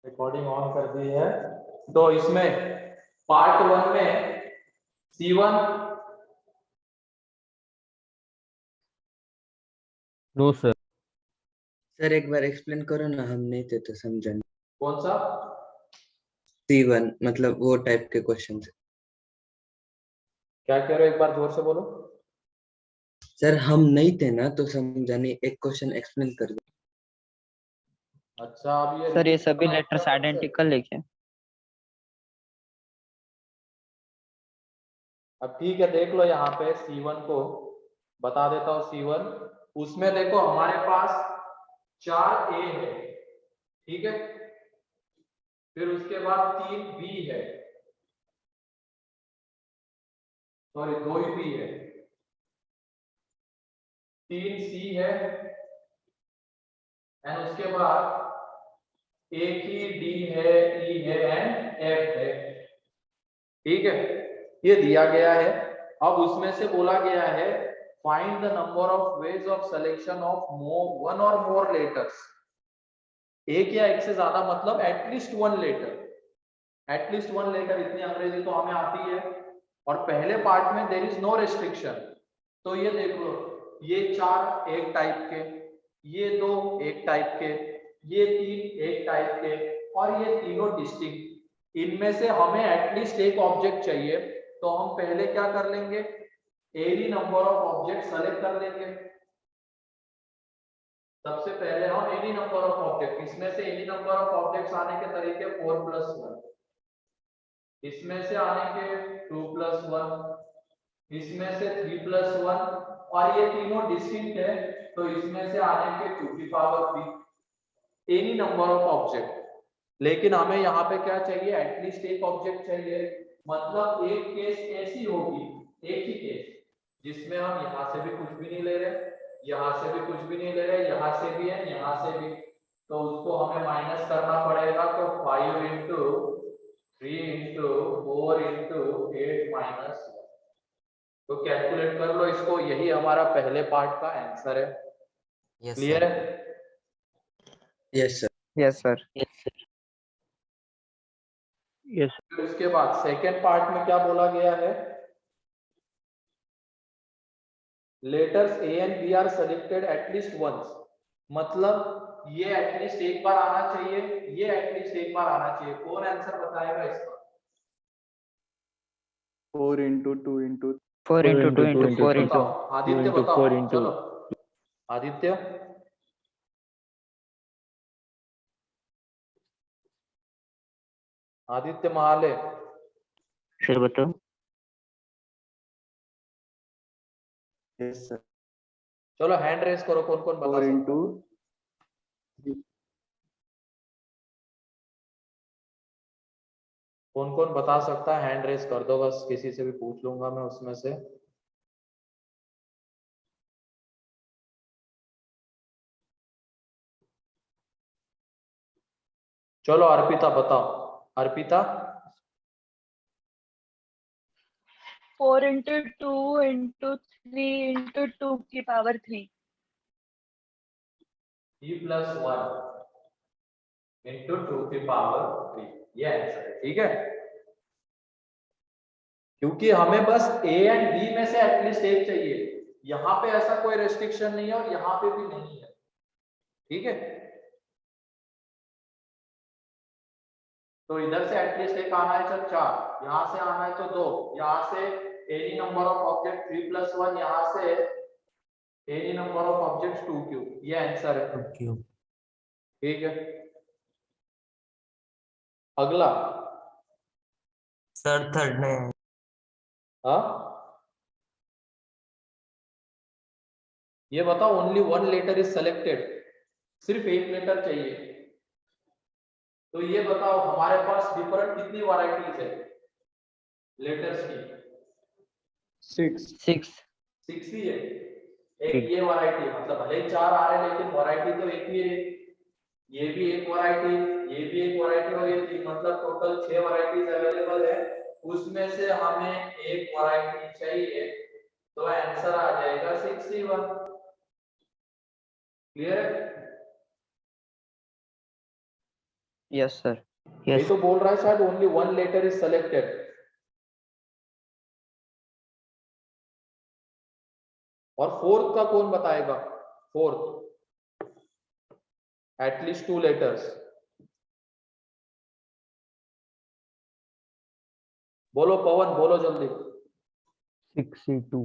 Recording on कर दी है। तो इसमें पार्ट 1 में C1 नो सर। सर एक बार एक्सप्लेन करो ना, हम नहीं थे तो समझा नहीं। कौन सा C1 मतलब वो टाइप के क्वेश्चन। क्या कह रहे हो, एक बार जोर से बोलो। सर हम नहीं थे ना तो समझा नहीं, एक क्वेश्चन एक्सप्लेन कर दो। अच्छा अब सर ये repeat सभी करना लेटर्स पड़ेगा। आइडेंटिकल है क्या? अब ठीक है, देख लो यहाँ पे C1 को बता देता हूँ। C1 उसमें देखो हमारे पास 4 A है, ठीक है, फिर उसके बाद 3 B है, सॉरी 2 ही B है, 3 C है, एंड उसके बाद एक ही D है, E है एंड F है, ठीक है, ये दिया गया है। अब उसमें से बोला गया है find the number of ways of selection of one और मोर लेटर्स। एक या एक से ज्यादा मतलब at least one letter, at least one letter, इतनी अंग्रेजी तो हमें आती है। और पहले पार्ट में देयर इज नो रेस्ट्रिक्शन। तो ये देख लो, ये 4 एक टाइप के, ये 2 एक टाइप के, ये 3 एक टाइप के, और ये तीनों डिस्टिंक्ट। इनमें से हमें एटलीस्ट एक ऑब्जेक्ट चाहिए, तो हम पहले क्या कर लेंगे, any number of object select कर लेंगे। सबसे पहले हम एनी नंबर ऑफ ऑब्जेक्ट, इसमें से एनी नंबर ऑफ ऑब्जेक्ट्स आने के तरीके 4+1, इसमें से आने के 2+1, इसमें से 3+1, और ये तीनों डिस्टिंक्ट है तो इसमें से आने के 2 3, एनी नंबर ऑफ ऑब्जेक्ट। लेकिन हमें यहाँ पे क्या चाहिए, एटलीस्ट एक ऑब्जेक्ट चाहिए। मतलब एक केस ऐसी होगी, एक ही केस जिसमें हम यहाँ से भी कुछ भी नहीं ले रहे, यहाँ से भी कुछ भी नहीं ले रहे, यहाँ से भी है, यहाँ से भी, तो उसको हमें माइनस करना पड़ेगा। तो 5 इंटू 3 इंटू 4 इंटू 8 माइनस, तो कैलकुलेट कर लो इसको। यही हमारा पहले पार्ट का आंसर है। क्लियर है? Yes sir. Yes sir. Yes. फिर उसके बाद सेकेंड पार्ट में क्या बोला गया है, letters A and B are selected at least once. मतलब ये एटलीस्ट एक बार आना चाहिए, ये एटलीस्ट एक बार आना चाहिए। कौन आंसर बताएगा इसका? 4 into 2 into 4 into 2 into 4 into बताओ, आदित्य बताओ, चलो आदित्य। आदित्य महाले, सर बताओ। yes sir चलो हैंड रेस करो, कौन कौन बता 4 सकता into है? कौन कौन बता सकता है, हैंड रेस कर दो बस, किसी से भी पूछ लूंगा मैं उसमें से। चलो अर्पिता बताओ, अर्पिता। 4 into 2 into 3 into 2 की पावर 3। 3+1 इंटू 2 की पावर 3, ये आंसर है, ठीक है। क्योंकि हमें बस ए एंड बी में से एटलीस्ट एक चाहिए, यहाँ पे ऐसा कोई रेस्ट्रिक्शन नहीं है और यहाँ पे भी नहीं है, ठीक है। तो इधर से एटलीस्ट एक आना है, चल 4, यहाँ से आना है तो 2, यहाँ से एनी नंबर ऑफ ऑब्जेक्ट 3+1, यहाँ से any number of objects 2 cube, ये आंसर है, ठीक है। अगला सर थर्ड ने हाँ, ये बताओ, only one letter is selected, सिर्फ एक लेटर चाहिए। तो ये बताओ हमारे पास डिफरेंट कितनी वैरायटीज है लेटर्स की? 6 6 ही है। एक ये वैरायटी, मतलब भले ही 4 आ रहे हैं लेकिन वैरायटी तो एक ही है। ये भी एक वैरायटी, ये भी एक वैरायटी, और ये 3, मतलब टोटल 6 वैरायटीज अवेलेबल है। उसमें से हमें एक वैरायटी चाहिए, तो आंसर आ जाएगा 61। क्लियर है? Yes, sir. ये Yes. तो बोल रहा है शायद only one letter is selected. और फोर्थ का कौन बताएगा? Fourth at least 2 letters. बोलो पवन, बोलो जल्दी। 62.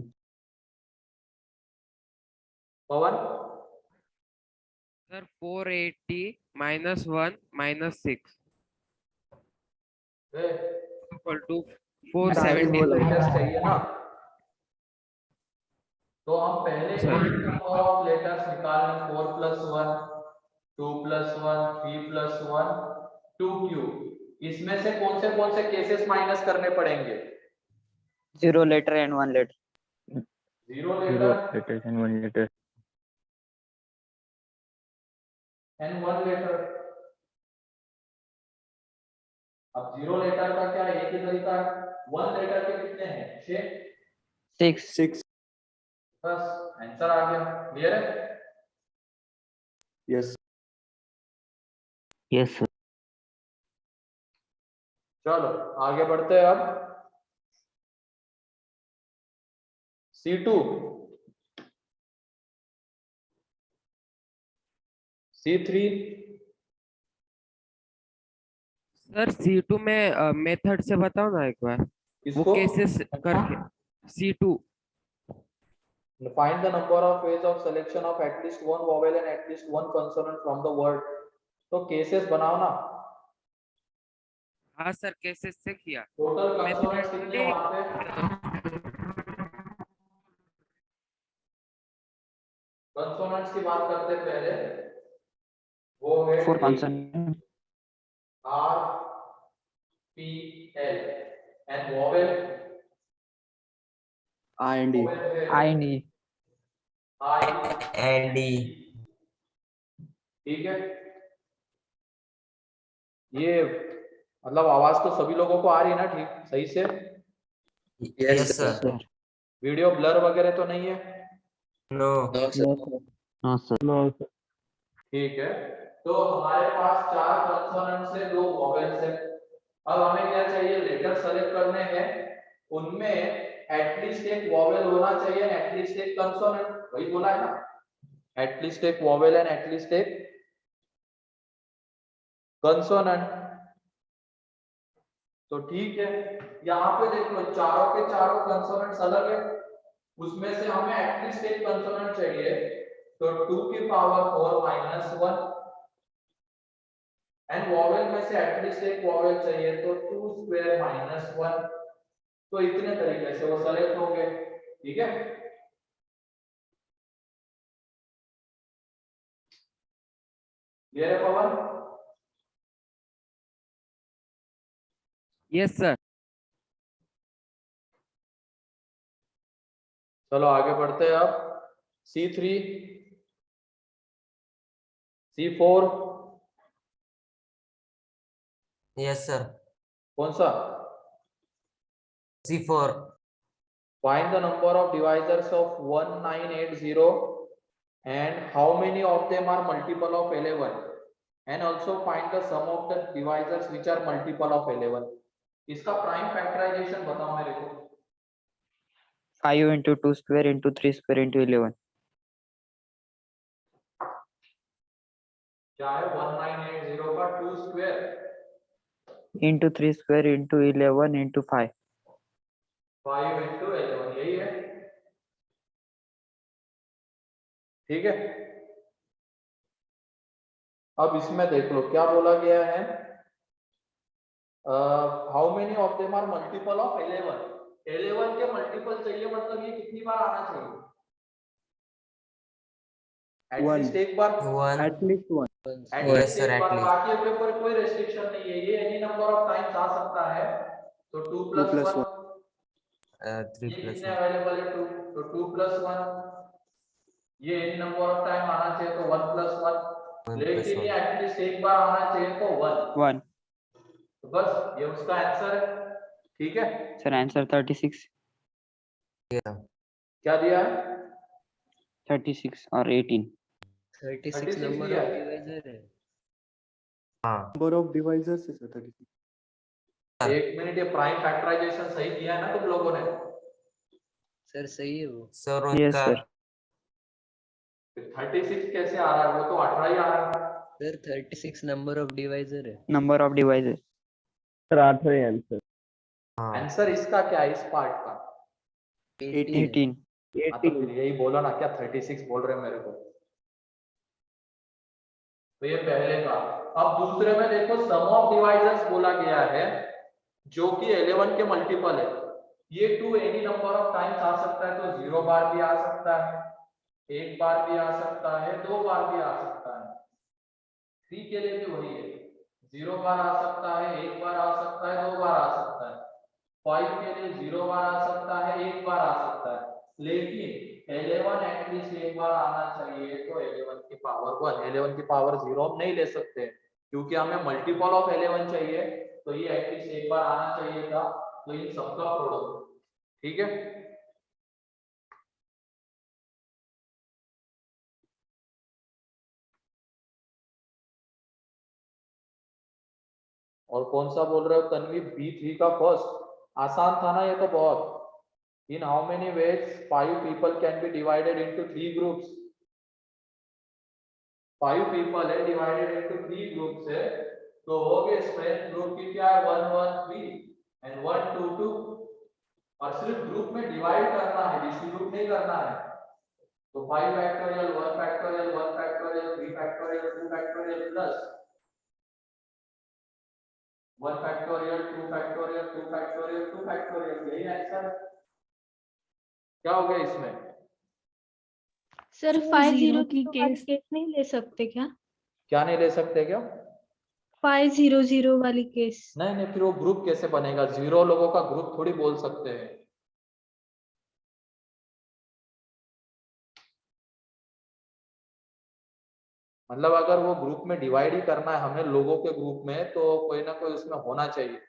Pavan Sir, 480 minus 1 minus 6 equal to 470. Letters चाहिए ना, तो हम पहले Sir. नंबर ऑफ लेटर्स निकाल लें। 4 + 1, 2 + 1, 3 + 1, 2 इसमें से कौन से केसेस माइनस करने पड़ेंगे? 0 letter and 1 letter. 0 0 letter letters and 1 letter. And 1 letter. अब 0 लेटर का क्या एक ही तरीका है, 1 लेटर के कितने हैं? 6। 6. 6. बस आंसर आ गया। क्लियर है? Yes. Yes, sir. चलो आगे बढ़ते हैं अब। C2, C3, सर C2 में मेथड से बताओ ना एक बार, वो इसको केसेस करके। C2 find the number of ways of selection of at least one vowel and at least one consonant from the word। तो केसेस बनाओ ना। हाँ सर, केसेस से किया। टोटल Method कंसोनेंट्स कितने हैं वहां पे? कंसोनेंट्स की बात करते पहले, वो है 4 consonant. R, P, L and vowel I and E. I and E. I and E। ठीक है। ये मतलब आवाज तो सभी लोगों को आ रही है ना ठीक सही से? Yes sir। Sir. Video blur वगैरह तो नहीं है? No। No, sir. No, sir. No, sir. ठीक है, तो हमारे पास 4 कंसोनेंट्स है, 2 वोवेल्स है। अब हमें क्या चाहिए? लेटर सेलेक्ट करने हैं, उनमें एटलीस्ट एक वोवेल होना चाहिए, एटलीस्ट एक कंसोनेंट। वही बोला है ना, एटलीस्ट एक वोवेल एंड एटलीस्ट एक कंसोनेंट। तो ठीक है, यहाँ पे देख लो चारों के चारों कंसोनेंट्स अलग है, उसमें से हमें एटलीस्ट एक कंसोनेंट चाहिए। तो 2 की पावर 4 माइनस 1 एंड वोवेल में से एटलीस्ट एक वोवेल चाहिए, तो 2 स्क्वायर माइनस 1। तो इतने तरीके से वो सेलेक्ट होंगे। ठीक है, ये है पवन। Yes sir. चलो आगे बढ़ते हैं अब। C3, C4, Yes sir। कौन सा? C4। Find the number of divisors of 1980 and how many of them are multiple of 11, and also find the sum of the divisors which are multiple of 11। इसका prime factorisation बताओ मेरे को। 5 into 2 square into 3 square into 11. क्या है 1980 का 2 square Into 3 square into 11 into 5. 5 into 11, यही है। ठीक है, अब इसमें देख लो क्या बोला गया है। How many of them are multiple of 11। 11 के मल्टीपल चाहिए, मतलब ये कितनी बार आना चाहिए? एटलीस्ट एक बार। One। At least 1. Yes sir, एक at बार। least। बाकी के ऊपर कोई रेस्ट्रिक्शन नहीं है, ये एनी नंबर ऑफ टाइम्स आ सकता है। तो 2 2 + + 1, 3 ये + कितने 1। अवेलेबल है? 2, तो 2 + 1, ये एनी नंबर ऑफ टाइम आना चाहिए, तो 1 + 1, 1 + लेकिन 1। ये एटलीस्ट एक बार आना चाहिए, तो 1। 1. तो बस ये उसका आंसर है। ठीक है, Sir, answer 36. Yeah। क्या दिया है? 36 or 18. 36 36 number दिया of है। divisor है। नंबर ऑफ डिवाइजर्स है सर 36। एक मिनट, ये प्राइम फैक्टराइजेशन सही किया है ना तुम लोगों ने? सर सही है वो। Sir Yes, sir. 36 कैसे आ रहा है? वो तो 18 ही आ रहा है। सर 36 नंबर ऑफ डिवाइजर है। Number of devices. सर 8 है आंसर। आंसर इसका क्या है, इस पार्ट का? 18 है। 18. हाँ, तो फिर यही बोला ना, क्या 36 बोल रहे हो मेरे को? तो ये पहले का। अब दूसरे में देखो, सम ऑफ डिवाइजर्स बोला गया है जो कि 11 के मल्टीपल है। ये 2 एनी नंबर ऑफ टाइम्स आ सकता है, तो 0 बार भी आ सकता है, 1 बार भी आ सकता है, 2 बार भी आ सकता है। 3 के लिए भी वही है, 0 बार आ सकता है, 1 बार आ सकता है, 2 बार आ सकता है। 5 के लिए 0 बार आ सकता है, 1 बार आ सकता है, लेकिन 11 एटलीस्ट 1 बार आना चाहिए। तो 11 की पावर 1, 11 की पावर 0 हम नहीं ले सकते क्योंकि हमें मल्टीपल ऑफ 11 चाहिए, तो ये एटलीस्ट 1 बार आना चाहिए था। तो इन सबका प्रोडक्ट, ठीक है। और कौन सा बोल रहे हो तन्वी? B3 का फर्स्ट आसान था ना ये तो बहुत। In how many ways 5 people can be divided into 3 groups? 5 people है, divided into 3 groups है, तो हो गए स्ट्रेंथ ग्रुप की क्या है? 1 1 3 and 1 2 2। और सिर्फ ग्रुप में डिवाइड करना है, डिस्ट्रीब्यूट नहीं करना है। तो 5 factorial 1 factorial 1 factorial 3 factorial 2 factorial plus 1 factorial 2 factorial 2 factorial 2 factorial, यही आंसर। क्या हो गया इसमें? सर 500 की केस नहीं ले सकते क्या? क्या नहीं ले सकते क्या? 500 वाली केस। नहीं नहीं, फिर वो ग्रुप कैसे बनेगा? 0 लोगों का ग्रुप थोड़ी बोल सकते हैं। मतलब अगर वो ग्रुप में डिवाइड ही करना है हमें लोगों के ग्रुप में, तो कोई ना कोई उसमें होना चाहिए,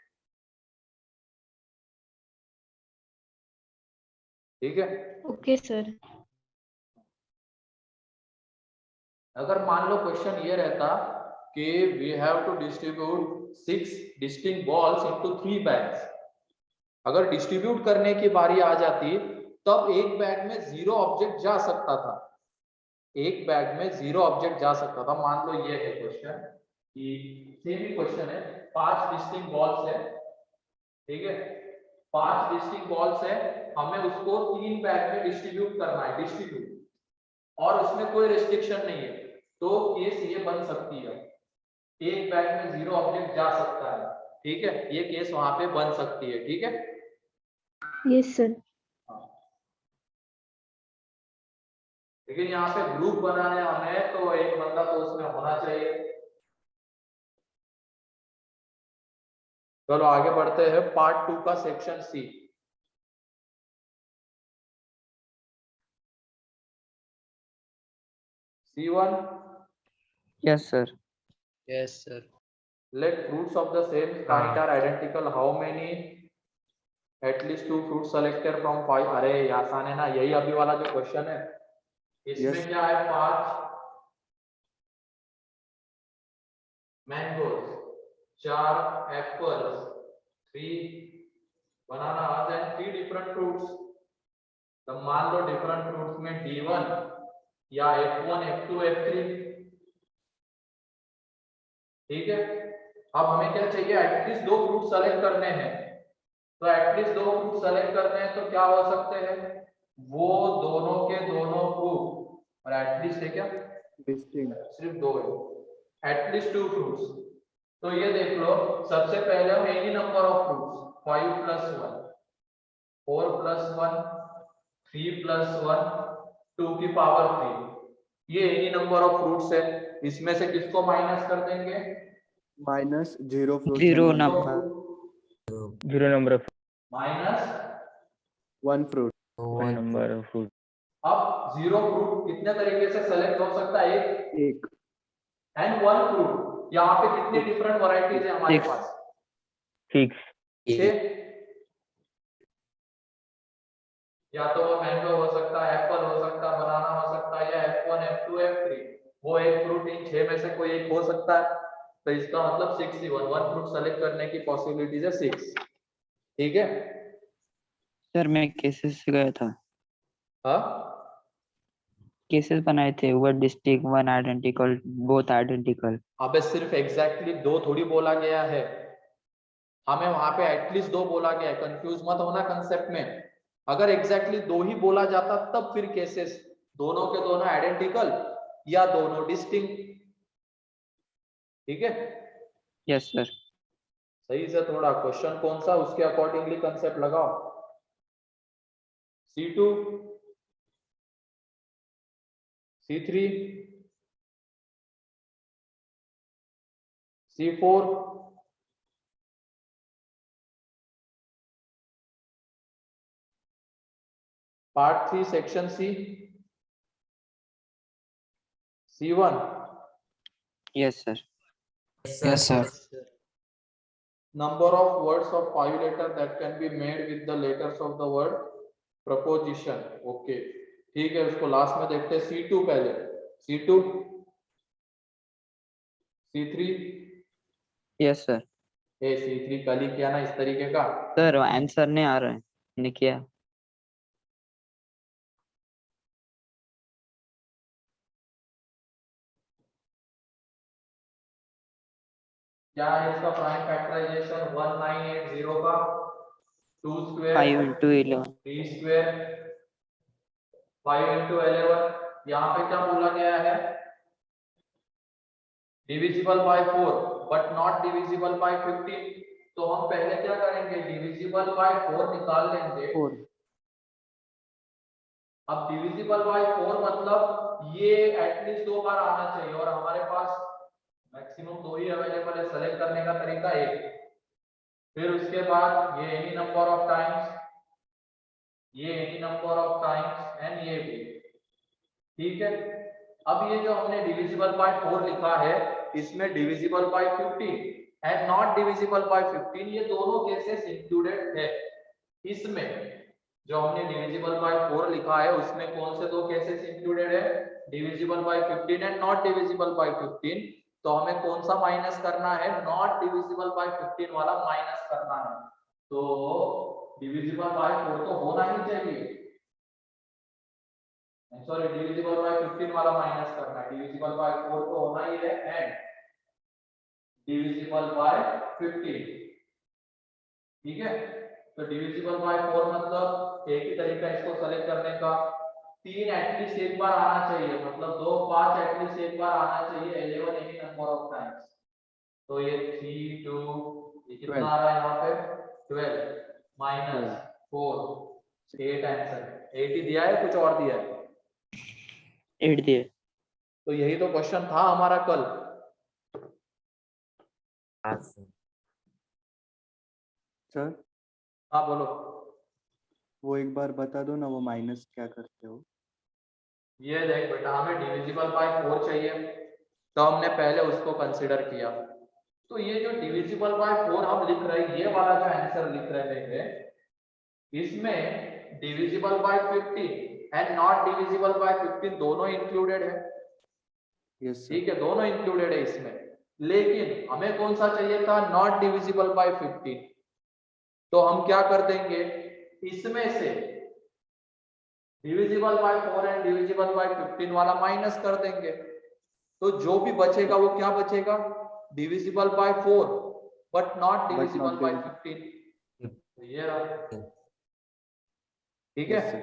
ठीक है। Okay sir. अगर मान लो क्वेश्चन ये रहता कि we have to distribute 6 distinct balls into 3 bags, अगर डिस्ट्रीब्यूट करने की बारी आ जाती तब एक बैग में 0 ऑब्जेक्ट जा सकता था, एक बैग में 0 ऑब्जेक्ट जा सकता था। मान लो ये है क्वेश्चन, कि सेम ही क्वेश्चन है, 5 डिस्टिंक्ट बॉल्स है, ठीक है, 5 डिस्टिंक्ट बॉल्स है, हमें उसको 3 बैग में डिस्ट्रीब्यूट करना है, डिस्ट्रीब्यूट, और उसमें कोई रिस्ट्रिक्शन नहीं है, तो केस ये बन सकती है, एक बैग में 0 ऑब्जेक्ट जा सकता है, ठीक है, ये केस वहां पे बन सकती है, ठीक है। Yes sir. लेकिन यहाँ पे ग्रुप बनाने हमें, तो एक बंदा तो उसमें होना चाहिए। चलो आगे बढ़ते हैं, पार्ट 2 का section C. C1, Yes, sir. Yes sir. let fruits of the same kind are identical, how many at least 2 fruits selected from 5? अरे ये आसान है ना, यही अभी वाला जो क्वेश्चन है, इसमें Yes. क्या है? 5 mangoes, 4 apples, 3 banana and 3 different fruits. तो मान लो डिफरेंट फ्रूट्स में D1 या F1 F2 F3, ठीक है। अब हमें क्या चाहिए? एटलीस्ट 2 फ्रूट सेलेक्ट करने हैं, तो एटलीस्ट 2 फ्रूट सेलेक्ट करने हैं, तो क्या हो सकते हैं? वो दोनों के दोनों फ्रूट, और एटलीस्ट है क्या? डिस्टिंक्ट। सिर्फ 2 है, एटलीस्ट 2 फ्रूट्स। तो ये देख लो, सबसे पहले हम एनी नंबर ऑफ फ्रूट्स, 5 + 1 4 + 1 3 + 1 2 की पावर 3, ये एनी नंबर ऑफ फ्रूट्स है। इसमें से किसको माइनस कर देंगे? Minus 0 fruit. Zero तो number. 0 number of minus 1 fruit. 1 number of fruit। अब 0 फ्रूट कितने तरीके से सेलेक्ट हो सकता है? एक, 1 एंड 1 फ्रूट। यहाँ पे कितने डिफरेंट वैरायटीज है हमारे 6 पास? 6 6। या तो वो मैंगो हो सकता है, एप्पल हो सकता है, बनाना हो सकता है, या F1 F2 F3, वो एक फ्रूट इन 6 में से कोई एक हो सकता है। तो इसका मतलब 61 वन फ्रूट सेलेक्ट करने की पॉसिबिलिटीज है 6। ठीक है, सर मैं केसेस से गया था, हाँ केसेस बनाए थे, one district, one identical, both identical. अबे सिर्फ एग्जैक्टली दो थोड़ी बोला गया है, हमें वहां पे एटलीस्ट दो बोला गया है, कंफ्यूज मत होना कंसेप्ट में। अगर एग्जैक्टली दो ही बोला जाता तब फिर केसेस दोनों के दोनों आइडेंटिकल या दोनों डिस्टिंक्ट। ठीक है, यस सर। सही से थोड़ा क्वेश्चन कौन सा उसके अकॉर्डिंगली कंसेप्ट लगाओ। C2, C3, C4, part 3 section C, C1, yes sir. Yes, sir. number of words of 5 letter that can be made with the letters of the word preposition. Okay ठीक है, उसको last में देखते हैं। C2 पहले, C2, C3, yes sir. C3 कल ही किया ना इस तरीके का। सर आंसर नहीं आ रहा है, मैंने किया। क्या है इसका प्राइम फैक्टराइजेशन 1980 का 2 स्क्वायर 5 into 11। 3 square 5 into 11। यहाँ पे क्या बोला गया है, divisible by 4 but not divisible by 15। तो हम पहले क्या करेंगे, डिविजिबल बाय 4 निकाल लेंगे। 4। अब डिविजिबल बाय 4 मतलब ये एटलीस्ट दो बार आना चाहिए, और हमारे पास मैक्सिमम दो ही अवेलेबल है, सेलेक्ट करने का तरीका एक। फिर उसके बाद ये एनी नंबर ऑफ टाइम्स, ये any number of times and ये भी। ठीक है, अब ये जो हमने डिविजिबल बाय 4 लिखा है, इसमें divisible by 15 and not divisible by 15 ये दोनों केसेस इंक्लूडेड है। इसमें जो हमने डिविजिबल बाय 4 लिखा है उसमें कौन से दो केसेस इंक्लूडेड है, divisible by 15 and not divisible by 15। तो हमें कौन सा माइनस करना है, नॉट डिविजिबल बाय 15 वाला माइनस करना है। तो डिविजिबल बाय 4 तो होना ही चाहिए, सॉरी डिविजिबल बाय 15 वाला माइनस करना है, डिविजिबल बाय 4 तो होना ही है एंड डिविजिबल बाय 15। ठीक है, तो डिविजिबल बाय 4 मतलब एक ही तरीका इसको सेलेक्ट करने का, 3 एटलीस्ट एक बार आना चाहिए, मतलब 2 5 एटलीस्ट एक बार आना चाहिए, 11 एनी नंबर ऑफ टाइम्स। तो ये 3 2 ये कितना आ रहा है यहाँ पे 12 माइनस 4 8 आंसर 8 ही दिया है, कुछ और दिया है? 8 दिए। तो यही तो क्वेश्चन था हमारा कल। सर हाँ बोलो। वो एक बार बता दो ना, वो माइनस क्या करते हो? ये देख बेटा, हमें डिविजिबल बाय 4 चाहिए, तो हमने पहले उसको कंसीडर किया। तो ये जो डिविजिबल बाय 4 हम लिख रहे हैं, ये वाला जो आंसर लिख रहे हैं, इसमें divisible by 15 and not divisible by 15 दोनों इंक्लूडेड है। यस ठीक है, दोनों इंक्लूडेड है इसमें, लेकिन हमें कौन सा चाहिए था, नॉट डिविजिबल बाय 15। तो हम क्या कर देंगे, इसमें से divisible by 4 and divisible by 15 वाला माइनस कर देंगे। तो जो भी बचेगा वो क्या बचेगा, divisible by 4 but not divisible by 15। तो ये रहा। ठीक है,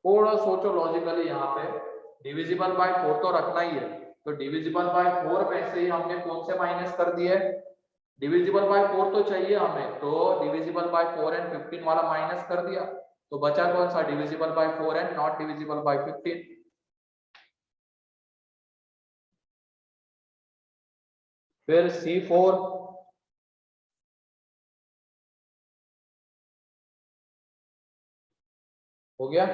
थोड़ा सोचो लॉजिकली, यहाँ पे डिविजिबल बाय 4 तो रखना ही है, तो डिविजिबल बाय 4 में से ही हमने कौन से माइनस कर दिए, डिविजिबल बाय 4 तो चाहिए हमें, तो डिविजिबल बाय 4 एंड 15 वाला माइनस कर दिया। तो बचा कौन सा, divisible by 4 and not divisible by 15। फिर C4 हो गया।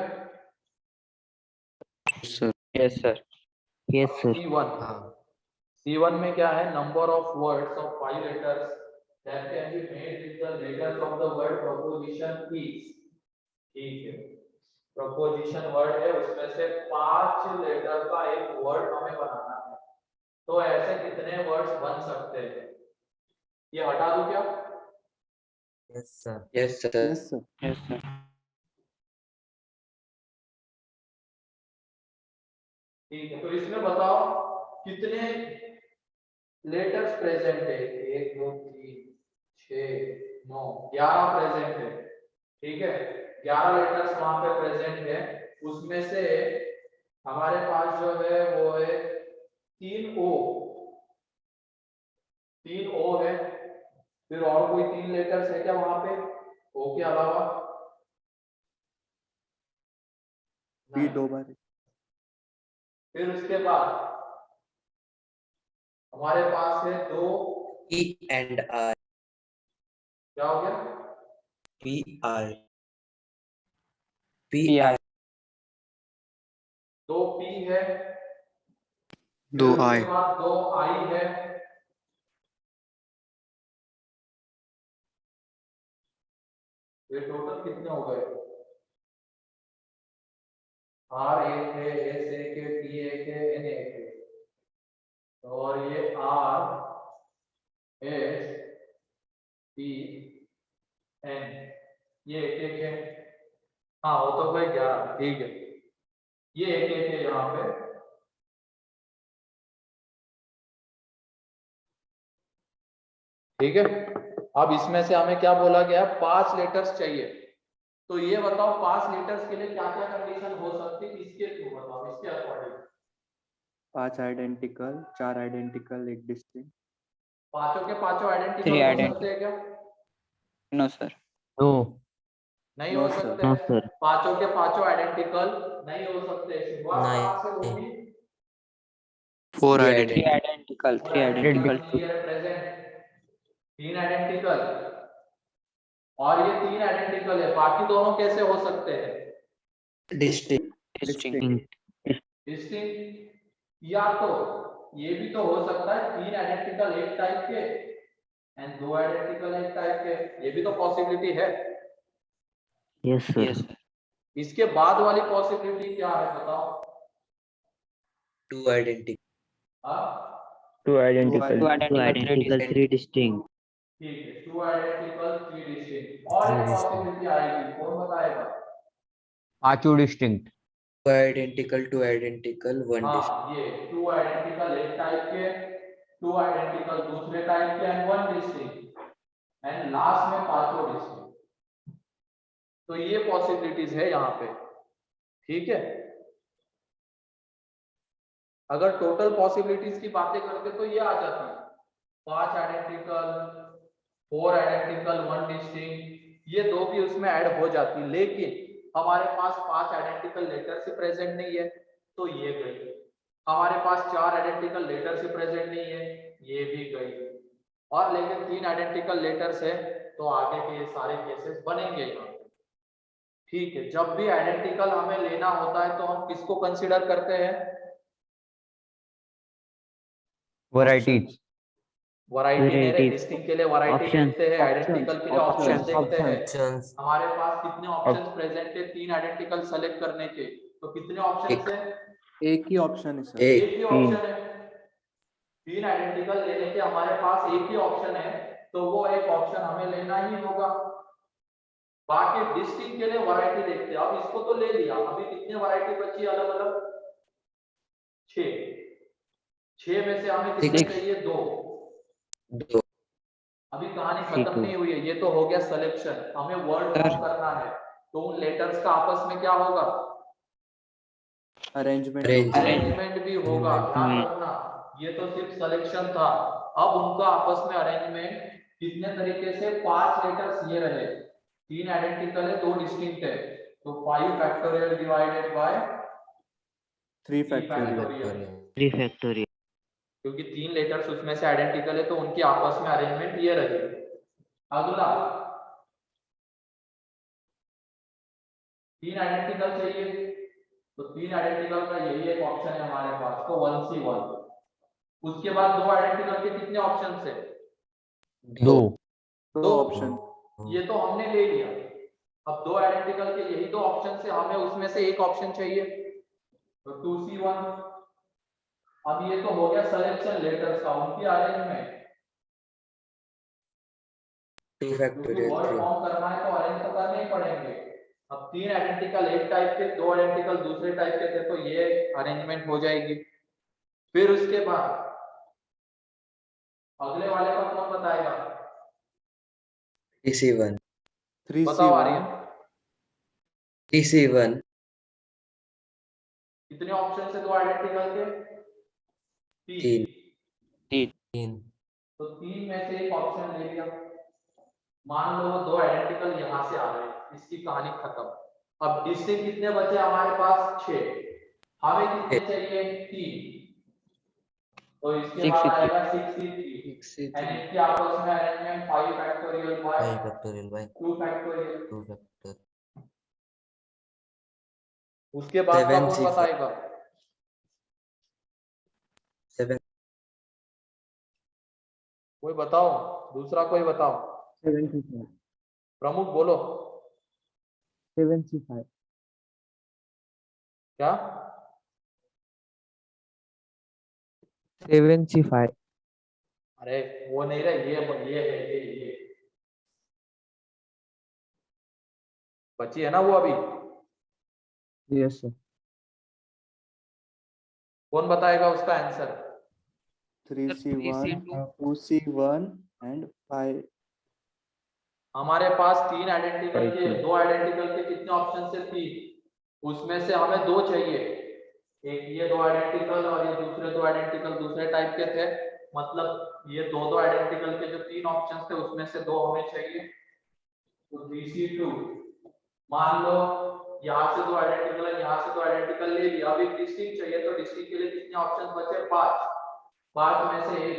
Yes sir. Yes sir. C1, C1 में क्या है, number of words of 5 letters that can be made with the letters of the word proposition is। ठीक है, प्रपोजिशन वर्ड है, उसमें से 5 लेटर का एक वर्ड हमें बनाना है। तो ऐसे कितने वर्ड्स बन सकते हैं? ये हटा दूं क्या? Yes sir yes sir yes sir Yes, sir. ठीक है, तो इसमें बताओ कितने लेटर्स प्रेजेंट है? 1 2 3 6 9 11 प्रेजेंट है। ठीक है, 11 लेटर्स वहां पे प्रेजेंट है। उसमें से हमारे पास जो है वो है 3 ओ है। फिर और कोई 3 लेटर्स है क्या वहां पे ओ के अलावा? पी नहीं। 2 बार है। फिर उसके बाद हमारे पास है 2, पी एंड आर क्या हो गया? P R PR. 2 पी है, 2 फिर आई उसके बाद 2 आई है, ये टोटल कितने हो गए? आर एक है, एस एक है, टी एक है, एन एक है। और ये आर एस टी एन ये एक एक है। हाँ वो तो भाई 11। ठीक है, ये एक एक है यहाँ पे। ठीक है, अब इसमें से हमें क्या बोला गया? 5 लेटर्स चाहिए। तो ये बताओ 5 लेटर्स के लिए क्या क्या कंडीशन हो सकती है? इसके थ्रू बताओ, इसके अकॉर्डिंग। 5 आइडेंटिकल, 4 आइडेंटिकल, एक डिस्टिंक्ट। पांचों के पांचों आइडेंटिकल 3 हो identical. सकते हैं क्या? No, sir. नो नहीं No, हो sir. सकते। नो सर पांचों के पांचों आइडेंटिकल नहीं हो सकते। शुरुआत नहीं। कहाँ से होगी? 4 Three identical. 3 identical. 3 identical. Clear present. 3 identical और ये 3 आइडेंटिकल है। बाकी दोनों कैसे हो सकते हैं? District Distinct. डिस्टिंक्ट, या तो ये भी तो हो सकता है 3 आइडेंटिकल एक टाइप के एंड 2 आइडेंटिकल एक टाइप के, ये भी तो पॉसिबिलिटी है। Yes sir Yes, sir. इसके बाद वाली पॉसिबिलिटी क्या है बताओ? 2 आइडेंटिकल हाँ 2 आइडेंटिकल 2 identical, 3 distinct. ठीक है, 2 आइडेंटिकल 3 डिस्टिंक्ट। और एक पॉसिबिलिटी आएगी, कौन बताएगा? 5 डिस्टिंक्ट 2 आइडेंटिकल 2 आइडेंटिकल 1 डिस्ट्रिक्ट हाँ ये 2 आइडेंटिकल एक टाइप के, 2 आइडेंटिकल दूसरे टाइप के एंड 1 डिस्टिंक्ट एंड लास्ट में पांचों डिस्टिंक्ट। तो ये पॉसिबिलिटीज है यहाँ पे। ठीक है, अगर टोटल पॉसिबिलिटीज की बातें करते तो ये आ जाती है 5 आइडेंटिकल, 4 आइडेंटिकल, 1 डिस्टिंक्ट, ये दो भी उसमें ऐड हो जाती। लेकिन हमारे पास 5 आइडेंटिकल लेटर से प्रेजेंट नहीं है तो ये गई। हमारे पास 4 आइडेंटिकल लेटर से प्रेजेंट नहीं है, ये भी गई। और लेकिन 3 आइडेंटिकल लेटर्स है तो आगे के ये सारे केसेस बनेंगे यहाँ पे। ठीक है, जब भी आइडेंटिकल हमें लेना होता है तो हम किसको कंसीडर करते हैं? वैरायटीज वैरायटी नहीं, Varieties. डिस्टिंक्ट के लिए वैरायटी Options. देखते हैं, आइडेंटिकल के लिए ऑप्शंस देखते हैं। ऑप्शंस हमारे पास कितने ऑप्शंस प्रेजेंट है 3 आइडेंटिकल सेलेक्ट करने के? तो कितने ऑप्शंस है? एक ही ऑप्शन है सर। एक एक ही ऑप्शन है। 3 आइडेंटिकल लेने के हमारे पास एक ही ऑप्शन है तो वो एक ऑप्शन हमें लेना ही होगा। बाकी डिस्टिंक्ट के लिए वैरायटी देखते हैं। अब इसको तो ले लिया, अभी कितने वैरायटी बची अलग अलग? 6 में से हमें कितने Six. चाहिए? 2। 2 अभी कहानी खत्म नहीं हुई है, ये तो हो गया सिलेक्शन। हमें वर्ड फॉर्म करना है तो उन लेटर्स का आपस में क्या होगा? अरेंजमेंट अरेंजमेंट भी होगा। ध्यान रखना, ये तो सिर्फ सिलेक्शन था। अब उनका आपस में अरेंजमेंट कितने तरीके से? 5 लेटर्स ये रहे, 3 आइडेंटिकल है, 2 डिस्टिंक्ट है, तो 5 factorial divided by 3 factorial. 3 factorial क्योंकि 3 लेटर्स उसमें से आइडेंटिकल है तो उनकी आपस में अरेंजमेंट ये रही। अगला 3 आइडेंटिकल चाहिए तो 3 आइडेंटिकल का यही एक ऑप्शन है हमारे पास, तो 1C1। उसके बाद 2 आइडेंटिकल के कितने ऑप्शन है? 2 2 ऑप्शन। ये तो हमने ले लिया। अब दो आइडेंटिकल के यही दो ऑप्शन से हमें उसमें से एक ऑप्शन चाहिए, तो 2C1। अब ये तो हो गया सिलेक्शन लेटर्स का, उनकी अरेंजमेंट, 2 क्योंकि factorial वर्ड 3. फॉर्म करना है तो अरेंज तो करने ही पड़ेंगे। अब तीन आइडेंटिकल एक टाइप के, दो आइडेंटिकल दूसरे टाइप के थे, तो ये अरेंजमेंट हो जाएगी। फिर उसके बाद अगले वाले का कौन बताएगा? 3C1. बताओ 3C1. आर्यन, 3C1. कितने ऑप्शन से दो आइडेंटिकल के? तीन. तीन। तो तीन में से एक ऑप्शन ले लिया। मान लो वो दो आइडेंटिकल यहाँ से आ गए, इसकी कहानी खत्म। अब डिस्टिंक्ट कितने बचे हमारे पास? 6। हमें कितने चाहिए? 3। तो इसके बाद आएगा 6C3 एंड इनकी आपस में अरेंजमेंट 5 फैक्टोरियल बाय 2 फैक्टोरियल। उसके बाद का कौन 7C5. बताएगा? 7. कोई बताओ, दूसरा कोई बताओ। 7C5. प्रमुख बोलो 7C5. क्या? 7C5. अरे वो नहीं रहे, ये है ये बची है ना वो अभी। Yes, sir. कौन बताएगा उसका answer? 3C1, 3C2. 2C1 and 5. हमारे पास तीन आइडेंटिकल के, 5C. दो आइडेंटिकल के कितने ऑप्शन से? 3। उसमें से हमें दो चाहिए, एक ये दो आइडेंटिकल और ये दूसरे दो आइडेंटिकल दूसरे टाइप के थे। मतलब ये दो आइडेंटिकल के जो तीन ऑप्शन थे उसमें से दो हमें चाहिए। तो 3C2, मान लो यहाँ से दो आइडेंटिकल है, यहाँ से दो आइडेंटिकल ले लिया। अब एक डिस्टिंक्ट चाहिए, तो डिस्टिंक्ट के लिए कितने ऑप्शन बचे? 5। 5 में से एक,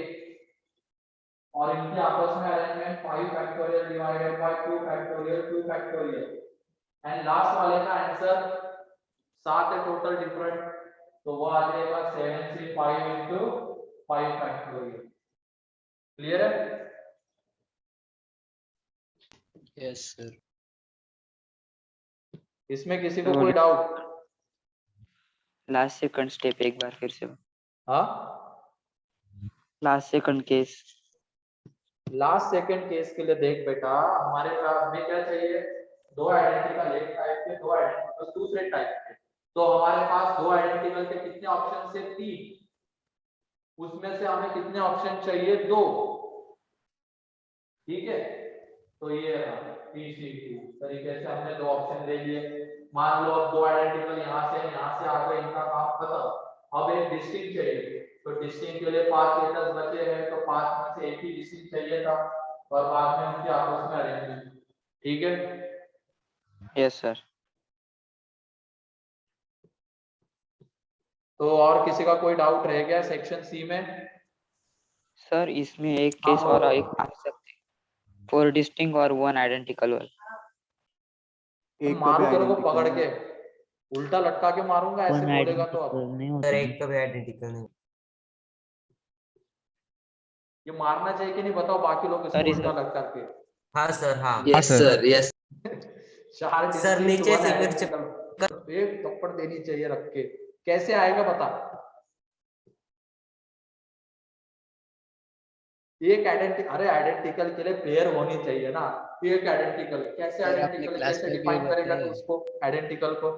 और इनके आपस में arrangement 5 factorial divided by 2 factorial 2 factorial and last वाले का आंसर 7 है टोटल डिफरेंट, तो वो आ जाएगा 7C5 into 5 फैक्टोरियल। क्लियर है? Yes, sir. इसमें किसी को कोई डाउट? लास्ट सेकंड स्टेप एक बार फिर से। हाँ, last second case. Last second case के लिए देख बेटा, हमारे पास में क्या चाहिए? दो आइडेंटिकल एक टाइप के, दो आइडेंटिकल दूसरे टाइप के। तो हमारे पास दो आइडेंटिकल के कितने ऑप्शन से? 3। उसमें से हमें कितने ऑप्शन चाहिए? 2। ठीक है, तो ये 3C2 तरीके से हमने दो ऑप्शन ले लिए। मान लो अब दो आइडेंटिकल यहाँ से आ गए, इनका काम खत्म। अब एक डिस्टिंक्ट चाहिए, तो डिस्टिंक्ट के लिए 5 लेटर्स बचे हैं, तो 5 में से एक ही डिस्टिंक्ट चाहिए था, और बाद में उनके आपस में अरेंजमेंट। ठीक है? Yes sir. तो और किसी का कोई डाउट रह गया सेक्शन सी में? सर इसमें एक हाँ, केस और एक आ सकते, 4 डिस्टिंक्ट और 1 आइडेंटिकल वाला। एक मारू कभी तेरे को identical पकड़ है. के, उल्टा लटका के मारूंगा, ऐसे वन बोलेगा तो। अब आइडेंटिकल नहीं सर होता एक का भी आइडेंटिकल नहीं। ये मारना चाहिए कि नहीं बताओ, बाकी लोग इसको सर, उल्टा लटका के। हाँ सर हाँ। Yes, sir. Yes. 4 sir, distinct, नीचे one से फिर identical। एक थप्पड़ देनी चाहिए रख के। कैसे आएगा बता? एक आइडेंटिकल, अरे आइडेंटिकल के लिए पेयर होनी चाहिए ना। एक आइडेंटिकल कैसे? सर, आपने आइडेंटिकल क्लास कैसे में भी डिफाइन करेगा बताया तो है। उसको आइडेंटिकल को?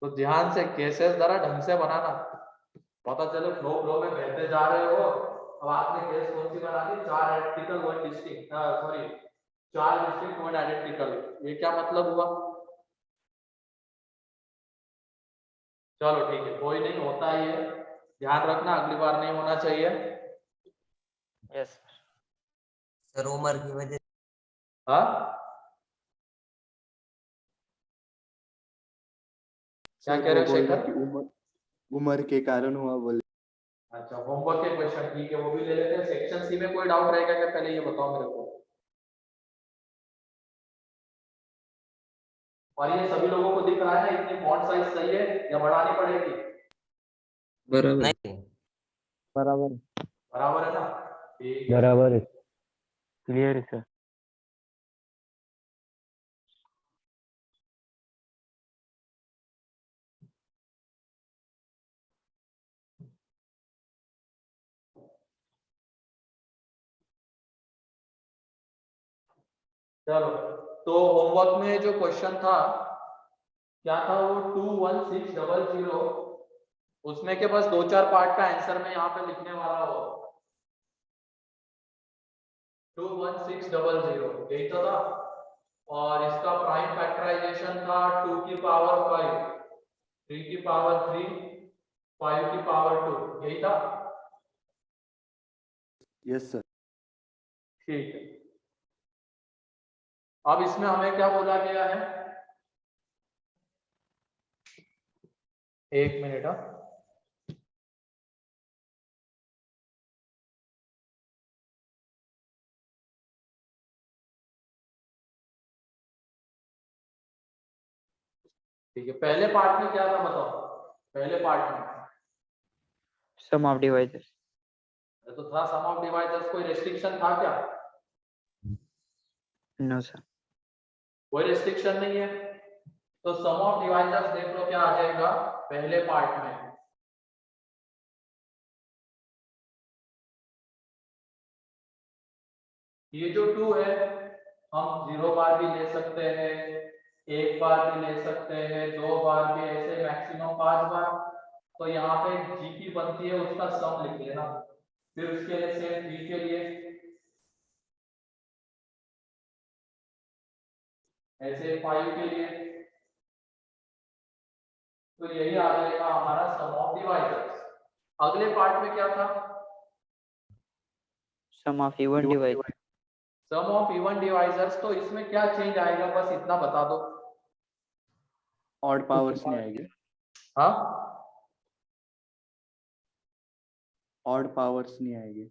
तो ध्यान से केसेस जरा ढंग से बनाना, पता चले फ्लो में बहते जा रहे हो। अब आपने केस कौन सी बना दी? 4 identical 1 distinct, sorry 4 distinct 1 identical. ये क्या मतलब हुआ? चलो ठीक है, कोई नहीं, होता ही है। ध्यान रखना अगली बार नहीं होना चाहिए। यस सर उम्र की वजह हाँ, क्या सर कह वो रहे हो बोल रहे शेखर? कि उम्र के कारण हुआ बोले. अच्छा, होमवर्क के क्वेश्चन, ठीक है, वो भी ले लेते हैं। सेक्शन सी में कोई डाउट रहेगा क्या? पहले ये बताओ मेरे को। और ये सभी लोगों को दिख रहा है ना, इतनी फॉन्ट साइज सही है या बढ़ानी पड़ेगी? बराबर. नहीं। बराबर. बराबर है ना? ठीक है बराबर है। क्लियर है सर। चलो, तो होमवर्क में जो क्वेश्चन था क्या था वो 21600, उसमें के बस 2-4 पार्ट का आंसर मैं यहाँ पे लिखने वाला हूँ। 21600 यही तो था, और इसका प्राइम फैक्टराइजेशन था 2 की पावर 5, 3 की पावर 3, 5 की पावर 2, यही था। Yes sir. ठीक है, अब इसमें हमें क्या बोला गया है, एक मिनट। ठीक है, पहले पार्ट में क्या था बताओ, पहले पार्ट में सम ऑफ डिवाइसेस। तो था सम ऑफ डिवाइजर्स, कोई रेस्ट्रिक्शन था क्या? No sir. कोई रेस्ट्रिक्शन नहीं है, तो सम ऑफ डिवाइजर्स देख लो क्या आ जाएगा पहले पार्ट में। ये जो 2 है हम 0 बार भी ले सकते हैं, 1 बार भी ले सकते हैं, 2 बार भी, ऐसे मैक्सिमम 5 बार। तो यहाँ पे जीपी बनती है उसका सम लिख लेना, फिर उसके लिए सेम 3 के लिए ऐसे 5 के लिए, तो यही आ जाएगा हमारा सम ऑफ डिवाइजर्स। अगले पार्ट में क्या था, sum of even divisors. Sum of even divisors, तो इसमें क्या चेंज आएगा बस इतना बता दो। ऑड पावर्स नहीं आएगी। हाँ, ऑड पावर्स नहीं आएगी।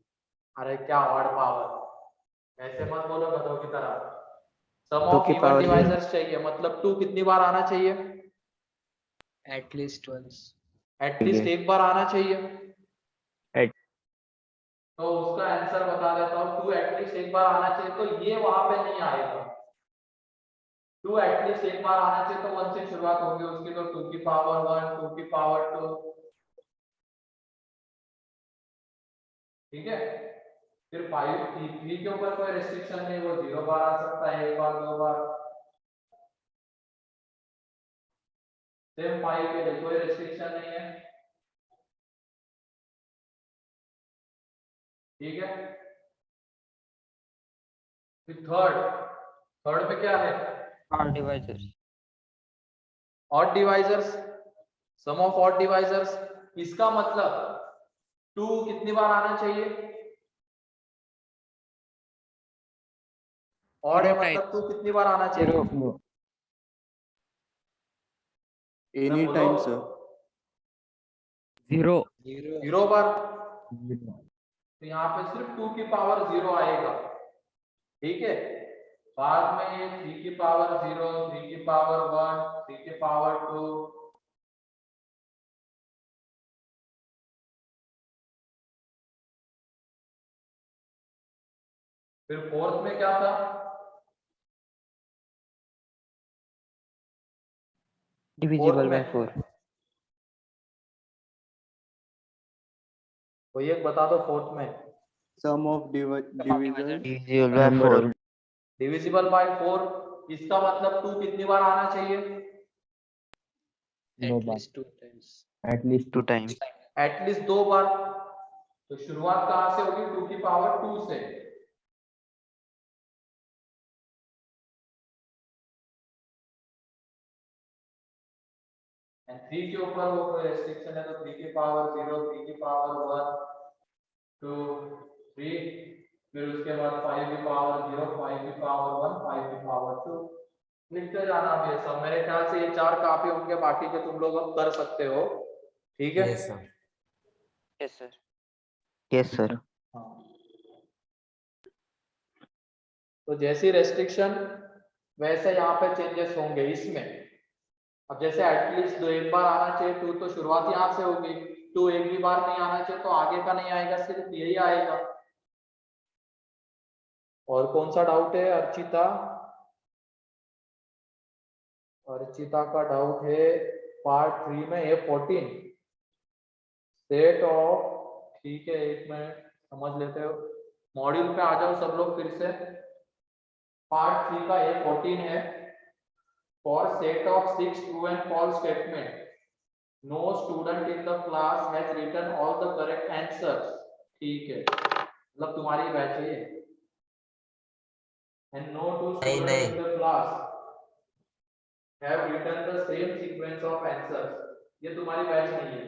अरे क्या ऑड पावर, ऐसे मत बोलो गधों की तरह। सम 2 ऑफ की इवन पावर डिवाइजर्स चाहिए, मतलब 2 कितनी बार आना चाहिए, एटलीस्ट वंस। एटलीस्ट एक बार आना चाहिए। At- तो उसका आंसर बता देता हूँ, 2 एटलीस्ट एक बार आना चाहिए, तो ये वहां पे नहीं आएगा। 2 एटलीस्ट एक बार आना चाहिए तो 1 से शुरुआत होगी उसकी, तो 2 की पावर 1, 2 की पावर 2, ठीक है। फिर 5 3 के ऊपर कोई रेस्ट्रिक्शन नहीं, वो 0 बार आ सकता है, 1 बार 2 बार। सेम 5 के लिए कोई रेस्ट्रिक्शन नहीं है, ठीक है। फिर थर्ड में क्या है, odd devices. Odd divisors, sum of odd divisors. इसका मतलब 2 कितनी बार आना चाहिए, ऑड है 0 मतलब 2 कितनी बार आना चाहिए, एनी बोलो। Time sir. 0 0 बार, तो यहाँ पे सिर्फ 2 की पावर 0 आएगा, ठीक है। बाद में 3 की पावर 0, 3 की पावर 1, 3 की पावर 2, फिर फोर्थ में क्या था, डिविजिबल बाय में 4। तो ये बता दो फोर्थ में, sum of division Divisible by 4. Divisible by 4। इसका मतलब 2 कितनी बार आना चाहिए, No bar. At least 2 times. At least 2 times। At least 2 बार। तो शुरुआत कहां से होगी, 2 की पावर 2 से, एंड 3 के ऊपर वो कोई रेस्ट्रिक्शन है तो 3 की पावर 0, 3 की पावर 1, 2, 3, फिर उसके बाद 5 की पावर 0, 5 की पावर 1, 5 की पावर 2, लिखते जाना भी है सब। मेरे ख्याल से ये 4 काफी होंगे, बाकी के तुम लोग अब कर सकते हो, ठीक है। Yes sir. Yes sir. Yes, sir. हाँ। तो जैसी रेस्ट्रिक्शन वैसे यहाँ पे चेंजेस होंगे इसमें। अब जैसे एटलीस्ट 2 एक बार आना चाहिए 2, तो शुरुआत यहाँ से होगी, 2 एक भी बार नहीं आना चाहिए तो आगे का नहीं आएगा, सिर्फ यही आएगा। और कौन सा डाउट है अर्चिता? अर्चिता का डाउट है पार्ट 3 में A14 सेट ऑफ, ठीक है एक मिनट समझ लेते हो, मॉड्यूल पे आ जाओ सब लोग फिर से। पार्ट 3 का A14 है for set of 6 true and false statement no student in the class has written all the correct answers, ठीक है मतलब तुम्हारी बैच है ये। एंड नो टू नहीं, स्टूडेंट नहीं। In the class have written the same sequence of answers, ये तुम्हारी बैच नहीं है।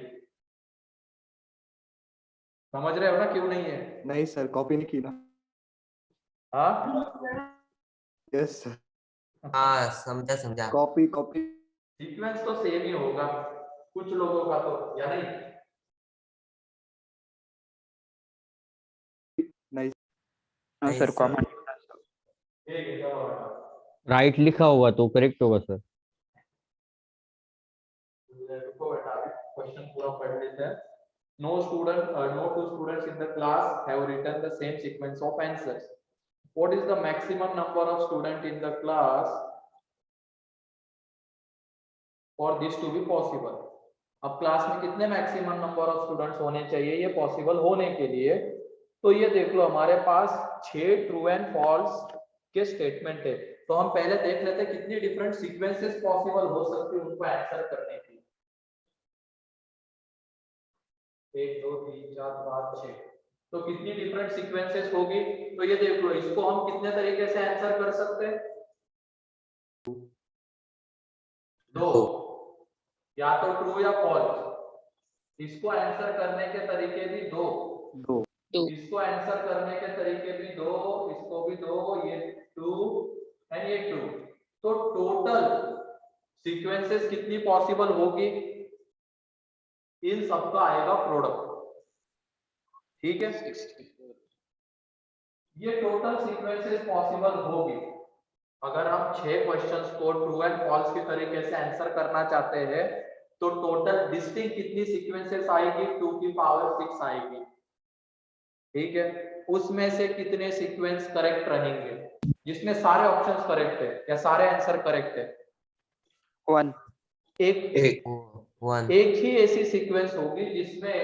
समझ रहे हो ना क्यों नहीं है? नहीं सर, कॉपी नहीं की ना। हाँ यस सर, हाँ, समझा समझा। Copy copy. सीक्वेंस तो सेम ही होगा कुछ लोगों का तो, या नहीं? नहीं नो नहीं सर, सर। कॉमन। ठीक है चलो हटाओ। राइट लिखा होगा तो करेक्ट होगा सर। रुको बेटा क्वेश्चन पूरा पढ़ लेते हैं। No student, no two students in the class have written the same sequence of answers. What is the maximum number of students in the class for this to be possible? अब class में कितने maximum number of students होने चाहिए ये possible होने के लिए? तो ये देख लो हमारे पास 6 ट्रू एंड फॉल्स के स्टेटमेंट है, तो हम पहले देख लेते हैं कितनी डिफरेंट सीक्वेंसेस पॉसिबल हो सकती है उनको आंसर करने की। 1 2 3 4 5 6, तो कितनी डिफरेंट सीक्वेंसेस होगी? तो ये देख लो इसको हम कितने तरीके से आंसर कर सकते हैं? 2, या तो ट्रू या फॉल्स। इसको आंसर करने के तरीके भी 2, इसको आंसर करने के तरीके भी 2, इसको भी 2, ये 2 एंड ये 2, तो टोटल सीक्वेंसेस कितनी पॉसिबल होगी? इन सबका आएगा प्रोडक्ट, ठीक है? ये टोटल सीक्वेंसेस पॉसिबल होगी अगर हम 6 क्वेश्चंस को ट्रू एंड फॉल्स के तरीके से आंसर करना चाहते हैं, तो टोटल डिस्टिंक्ट कितनी सीक्वेंसेस आएगी? 2 की पावर 6 आएगी, ठीक है? उसमें से कितने सीक्वेंस करेक्ट रहेंगे जिसमें सारे ऑप्शंस करेक्ट है या सारे आंसर करेक्ट है? 1। एक 1। एक ही ऐसी सीक्वेंस होगी जिसमें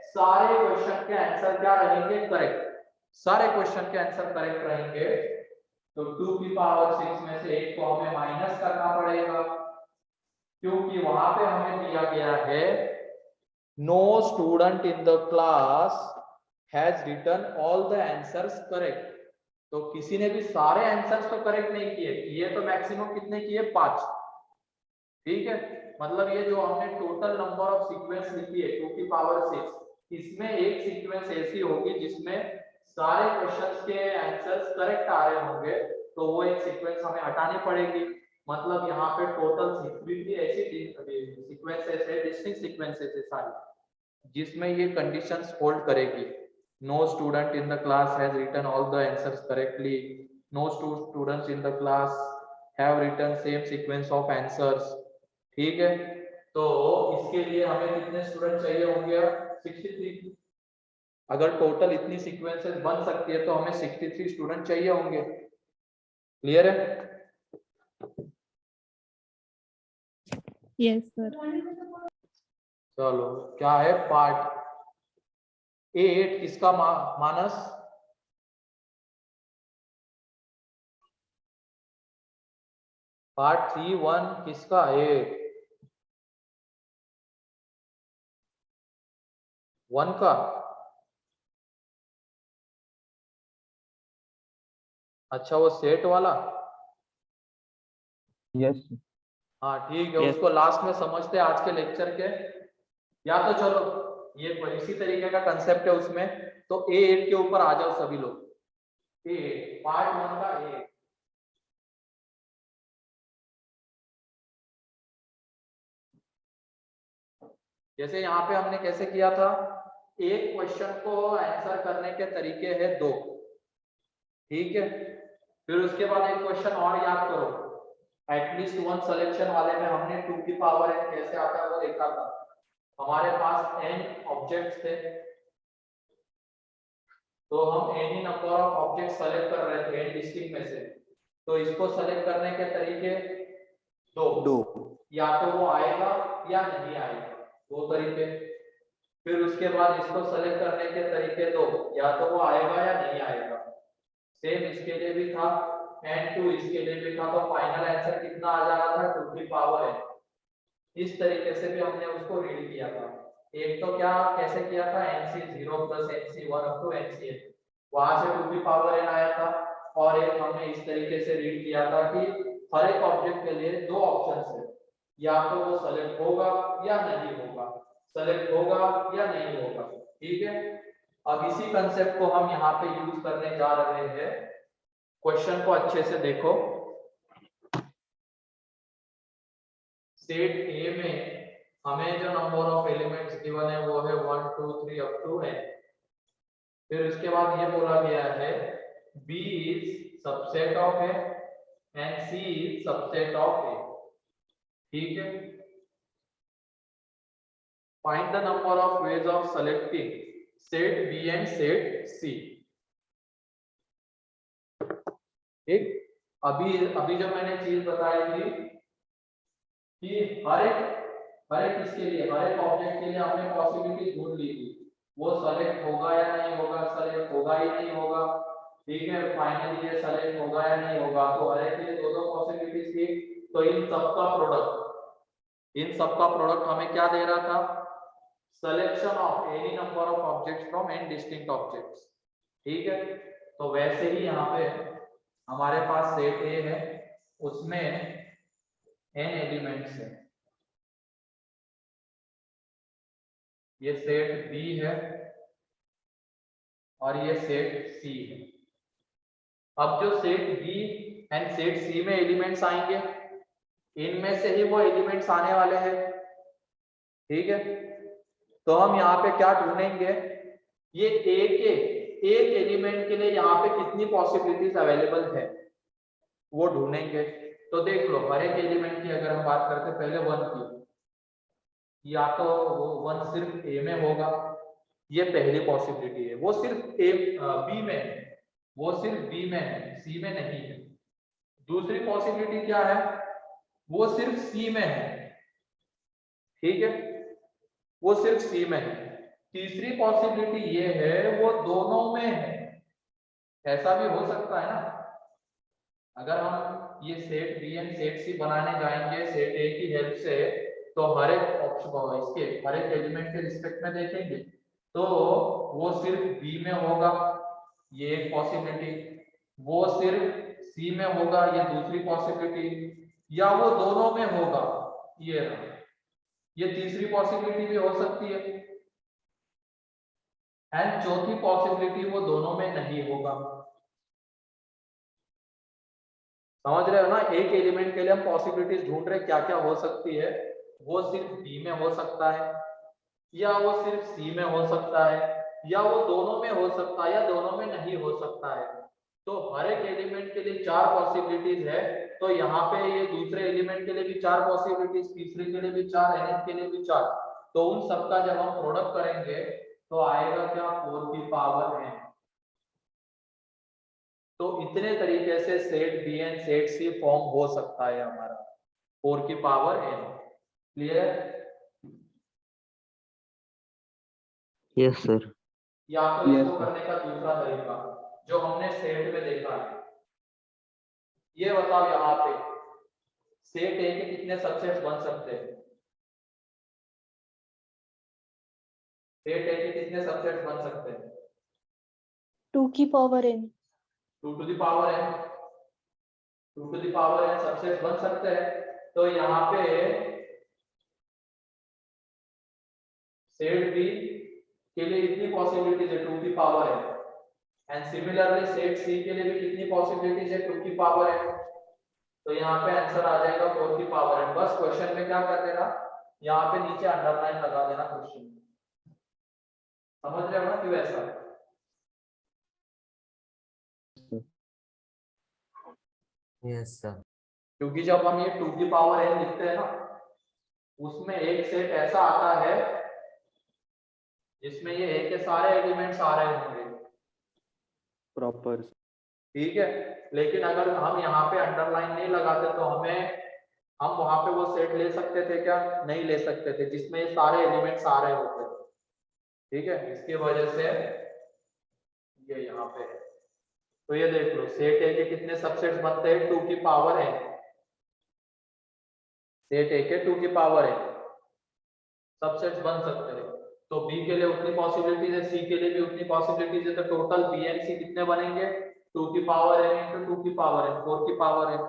सारे क्वेश्चन के आंसर क्या रहेंगे? करेक्ट। सारे क्वेश्चन के आंसर करेक्ट रहेंगे, तो 2 की पावर 6 में से 1 को हमें माइनस करना पड़ेगा, क्योंकि वहां पे हमें दिया गया है no student in the class has written all the answers correct, तो किसी ने भी सारे आंसर्स तो करेक्ट नहीं किए तो मैक्सिमम कितने किए? 5, ठीक है? मतलब ये जो हमने टोटल नंबर ऑफ सीक्वेंस लिखी है 2 की पावर 6, इसमें एक सीक्वेंस ऐसी होगी जिसमें सारे क्वेश्चंस के आंसर्स करेक्ट आ रहे होंगे, तो वो एक सीक्वेंस हमें हटानी पड़ेगी। मतलब यहाँ पे टोटल 63 ऐसी सीक्वेंसेस है, डिस्टिंक्ट सीक्वेंसेस है सारी, जिसमें ये कंडीशंस होल्ड करेगी। No student in the class has written all the answers correctly, no students in the class have written same sequence of answers, ठीक है? तो इसके लिए हमें कितने स्टूडेंट चाहिए होंगे? 63। अगर टोटल इतनी सीक्वेंसेस बन सकती है तो हमें 63 स्टूडेंट चाहिए होंगे। क्लियर है? Yes sir. चलो क्या है पार्ट 8 किसका मानस? पार्ट 3 1 किसका है? 1 का। अच्छा वो सेट वाला, यस हाँ ठीक है। Yes. उसको लास्ट में समझते हैं आज के लेक्चर के, या तो चलो ये इसी तरीके का कंसेप्ट है उसमें, तो A8 के ऊपर आ जाओ सभी लोग। A8 पार्ट 1 का A8। जैसे यहाँ पे हमने कैसे किया था, एक क्वेश्चन को आंसर करने के तरीके हैं 2, ठीक है? फिर उसके बाद एक क्वेश्चन और याद करो, एटलीस्ट वन सिलेक्शन वाले में हमने 2 की पावर n कैसे आता है वो देखा था। हमारे पास n ऑब्जेक्ट्स थे, तो हम any number of object select कर रहे थे एन डिस्टिंक्ट में से, तो इसको सेलेक्ट करने के तरीके दो, या तो वो आएगा या नहीं आएगा, दो तरीके। फिर उसके बाद इसको सेलेक्ट करने के तरीके दो, या तो वो आएगा या नहीं आएगा। सेम इसके लिए भी था एंड टू इसके लिए भी था, तो फाइनल आंसर कितना आ जा रहा था 2 की पावर n। इस तरीके से भी हमने उसको रीड किया था। एक तो क्या कैसे किया था nc0 + nc1 up to nCn, वहां से 2 की पावर n आया था। और एक हमने इस तरीके से रीड किया था कि हर एक ऑब्जेक्ट के लिए दो ऑप्शंस है, या तो वो सेलेक्ट होगा या नहीं होगा, सेलेक्ट होगा या नहीं होगा। ठीक है, अब इसी कंसेप्ट को हम यहाँ पे यूज करने जा रहे हैं। क्वेश्चन को अच्छे से देखो। सेट ए में हमें जो नंबर ऑफ एलिमेंट्स गिवन है वो है 1 2 3 अप टू n। फिर उसके बाद ये बोला गया है B is subset of A and C is subset of A। ठीक है, find the number of ways of selecting set B and set C। ठीक, अभी जो मैंने चीज बताई थी कि हर एक इसके लिए, हर एक ऑब्जेक्ट के लिए हमने पॉसिबिलिटी ढूंढ ली थी, वो सेलेक्ट होगा या नहीं होगा, सेलेक्ट होगा ही नहीं होगा। ठीक है, फाइनली ये सेलेक्ट होगा या नहीं होगा, तो हर एक के लिए दो पॉसिबिलिटीज थी। तो इन सब का प्रोडक्ट हमें क्या दे रहा था, selection of any number of objects from n distinct objects. ठीक है, तो वैसे ही यहाँ पे हमारे पास सेट ए है, उसमें n एलिमेंट्स है। ये सेट बी है और ये सेट सी है। अब जो सेट बी एंड सेट सी में एलिमेंट्स आएंगे, इनमें से ही वो एलिमेंट्स आने वाले हैं। ठीक है, तो हम यहाँ पे क्या ढूंढेंगे, ये एक एलिमेंट के लिए यहाँ पे कितनी पॉसिबिलिटीज अवेलेबल है वो ढूंढेंगे। तो देख लो, हर एक एलिमेंट की अगर हम बात करते हैं, पहले 1 की, या तो वो 1 सिर्फ ए में होगा, ये पहली पॉसिबिलिटी है, वो सिर्फ बी में है, वो सिर्फ बी में है, सी में नहीं है। दूसरी पॉसिबिलिटी क्या है, वो सिर्फ सी में है। ठीक है, वो सिर्फ सी में है। तीसरी पॉसिबिलिटी ये है वो दोनों में है। ऐसा भी हो सकता है ना, अगर हम ये सेट बी एंड सेट सी बनाने जाएंगे सेट ए की हेल्प से, तो हर एक ऑप्शन इसके हर एक एलिमेंट के रिस्पेक्ट में देखेंगे, तो वो सिर्फ बी में होगा, ये एक पॉसिबिलिटी, वो सिर्फ सी में होगा, ये दूसरी पॉसिबिलिटी, या वो दोनों में होगा, ये तीसरी पॉसिबिलिटी भी हो सकती है। एंड चौथी पॉसिबिलिटी वो दोनों में नहीं होगा। समझ रहे हो ना, एक एलिमेंट के लिए हम पॉसिबिलिटीज ढूंढ रहे क्या क्या हो सकती है, वो सिर्फ बी में हो सकता है, या वो सिर्फ सी में हो सकता है, या वो दोनों में हो सकता है, या दोनों में नहीं हो सकता है। तो हर एक एलिमेंट के लिए 4 पॉसिबिलिटीज है। तो यहाँ पे ये दूसरे एलिमेंट के लिए भी 4 पॉसिबिलिटीज, तीसरे के लिए भी 4, nth के लिए भी 4। तो उन सबका जब हम प्रोडक्ट करेंगे तो आएगा क्या, 4 की पावर n। तो इतने तरीके से set B and set C form हो सकता है हमारा 4 की power n। Clear? Yes sir. या तो Yes, इसको sir. करने का दूसरा तरीका जो हमने सेट में देखा है, ये बताओ यहाँ पे सेट ए के कितने सबसेट्स बन सकते हैं, सेट ए के कितने सबसेट्स बन सकते हैं? 2 की power n। 2 to the power n, 2 to the power n subsets बन सकते हैं। तो यहाँ पे सेट बी के लिए इतनी पॉसिबिलिटीज है 2 की power n, and similarly set C के लिए भी कितनी पॉसिबिलिटीज है 2 की पावर n। तो यहाँ पे आंसर आ जाएगा 4 की पावर n। बस क्वेश्चन में क्या कर देना, यहाँ पे नीचे अंडरलाइन लगा देना क्वेश्चन। समझ रहे हो ना क्यों ऐसा? Yes sir. क्योंकि जब हम ये 2 की पावर n लिखते हैं ना, उसमें एक सेट ऐसा आता है जिसमें ये ए के सारे एलिमेंट्स आ रहे होंगे, प्रॉपर। ठीक है, लेकिन अगर हम यहाँ पे अंडरलाइन नहीं लगाते तो हम वहां पे वो सेट ले सकते थे क्या? नहीं ले सकते थे, जिसमें ये सारे एलिमेंट्स आ रहे होते थे। ठीक है, इसकी वजह से ये यहाँ पे है। तो ये देख लो, सेट ए के कितने सबसेट्स बनते हैं? 2 की पावर n। सेट ए के 2 की पावर n सबसेट्स बन सकते हैं। तो बी के लिए उतनी पॉसिबिलिटीज है, सी के लिए भी उतनी पॉसिबिलिटीज है, तो टोटल बी एंड सी कितने बनेंगे? 2 की पावर n इंटू 2 की पावर n, 4 की पावर n।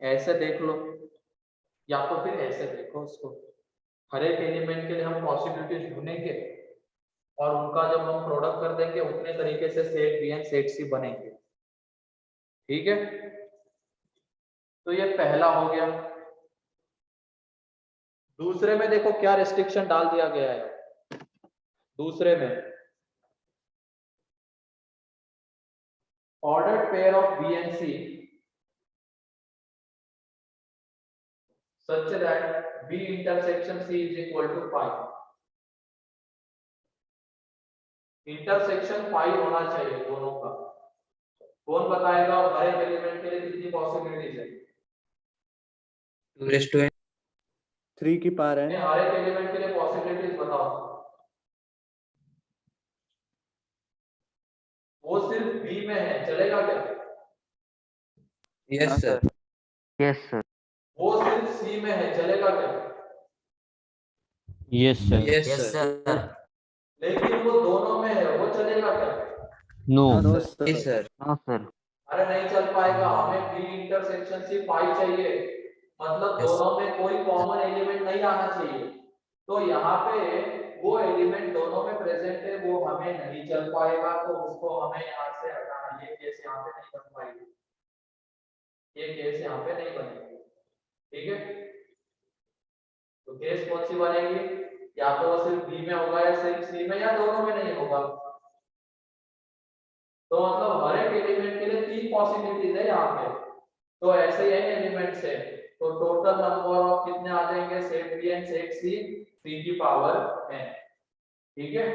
ऐसे देख लो, या तो फिर ऐसे देखो उसको। हर एक एलिमेंट के लिए हम पॉसिबिलिटीज ढूंढेंगे और उनका जब हम प्रोडक्ट कर देंगे उतने तरीके से सेट बी एंड सेट सी बनेंगे। ठीक है, तो ये पहला हो गया। दूसरे में देखो क्या रिस्ट्रिक्शन डाल दिया गया है। दूसरे में ordered pair of B and C such that B intersection C is equal to 5। Intersection 5 होना चाहिए दोनों का। कौन बताएगा हर एक एलिमेंट के लिए कितनी पॉसिबिलिटीज है? 2 3 की पावर n। हर एक एलिमेंट के लिए पॉसिबिलिटीज बताओ। वो सिर्फ बी में है, चलेगा क्या? Yes sir. Yes, sir. वो सिर्फ सी में है, चलेगा क्या? Yes sir. Yes Yes, sir. sir. लेकिन वो दोनों में है, वो चलेगा क्या? No no yes sir. Sir. No, sir. अरे नहीं चल पाएगा, हमें बी इंटरसेक्शन सी 5 चाहिए, मतलब Yes. दोनों में कोई कॉमन एलिमेंट नहीं आना चाहिए। तो यहाँ पे वो एलिमेंट दोनों में प्रेजेंट है, वो हमें नहीं चल पाएगा, तो उसको हमें यहाँ से हटाना। ये केस यहाँ पे नहीं बन पाएगी, ये केस यहाँ पे नहीं बनेगी। ठीक है, तो केस कौन सी बनेगी? या तो वो सिर्फ बी में होगा या सिर्फ सी में, या दोनों में नहीं होगा। तो मतलब हर एक एलिमेंट के लिए 3 पॉसिबिलिटीज है यहाँ पे। तो ऐसे ही n एलिमेंट्स है, तो टोटल नंबर ऑफ कितने आ जाएंगे? सेट बी एंड सेट सी 3 की पावर n। ठीक है,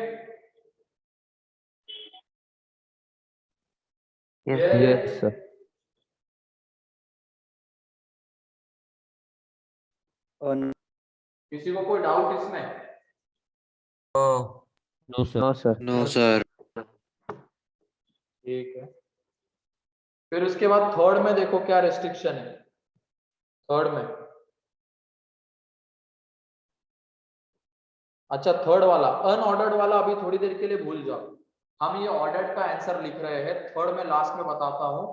Yes, ये- यस सर। और किसी को कोई डाउट इसमें? Oh, no sir. No sir. ठीक है, फिर उसके बाद थर्ड में देखो क्या रेस्ट्रिक्शन है। थर्ड में, अच्छा थर्ड वाला अनऑर्डर्ड वाला अभी थोड़ी देर के लिए भूल जाओ, हम ये ऑर्डर्ड का आंसर लिख रहे हैं। थर्ड में लास्ट में बताता हूँ,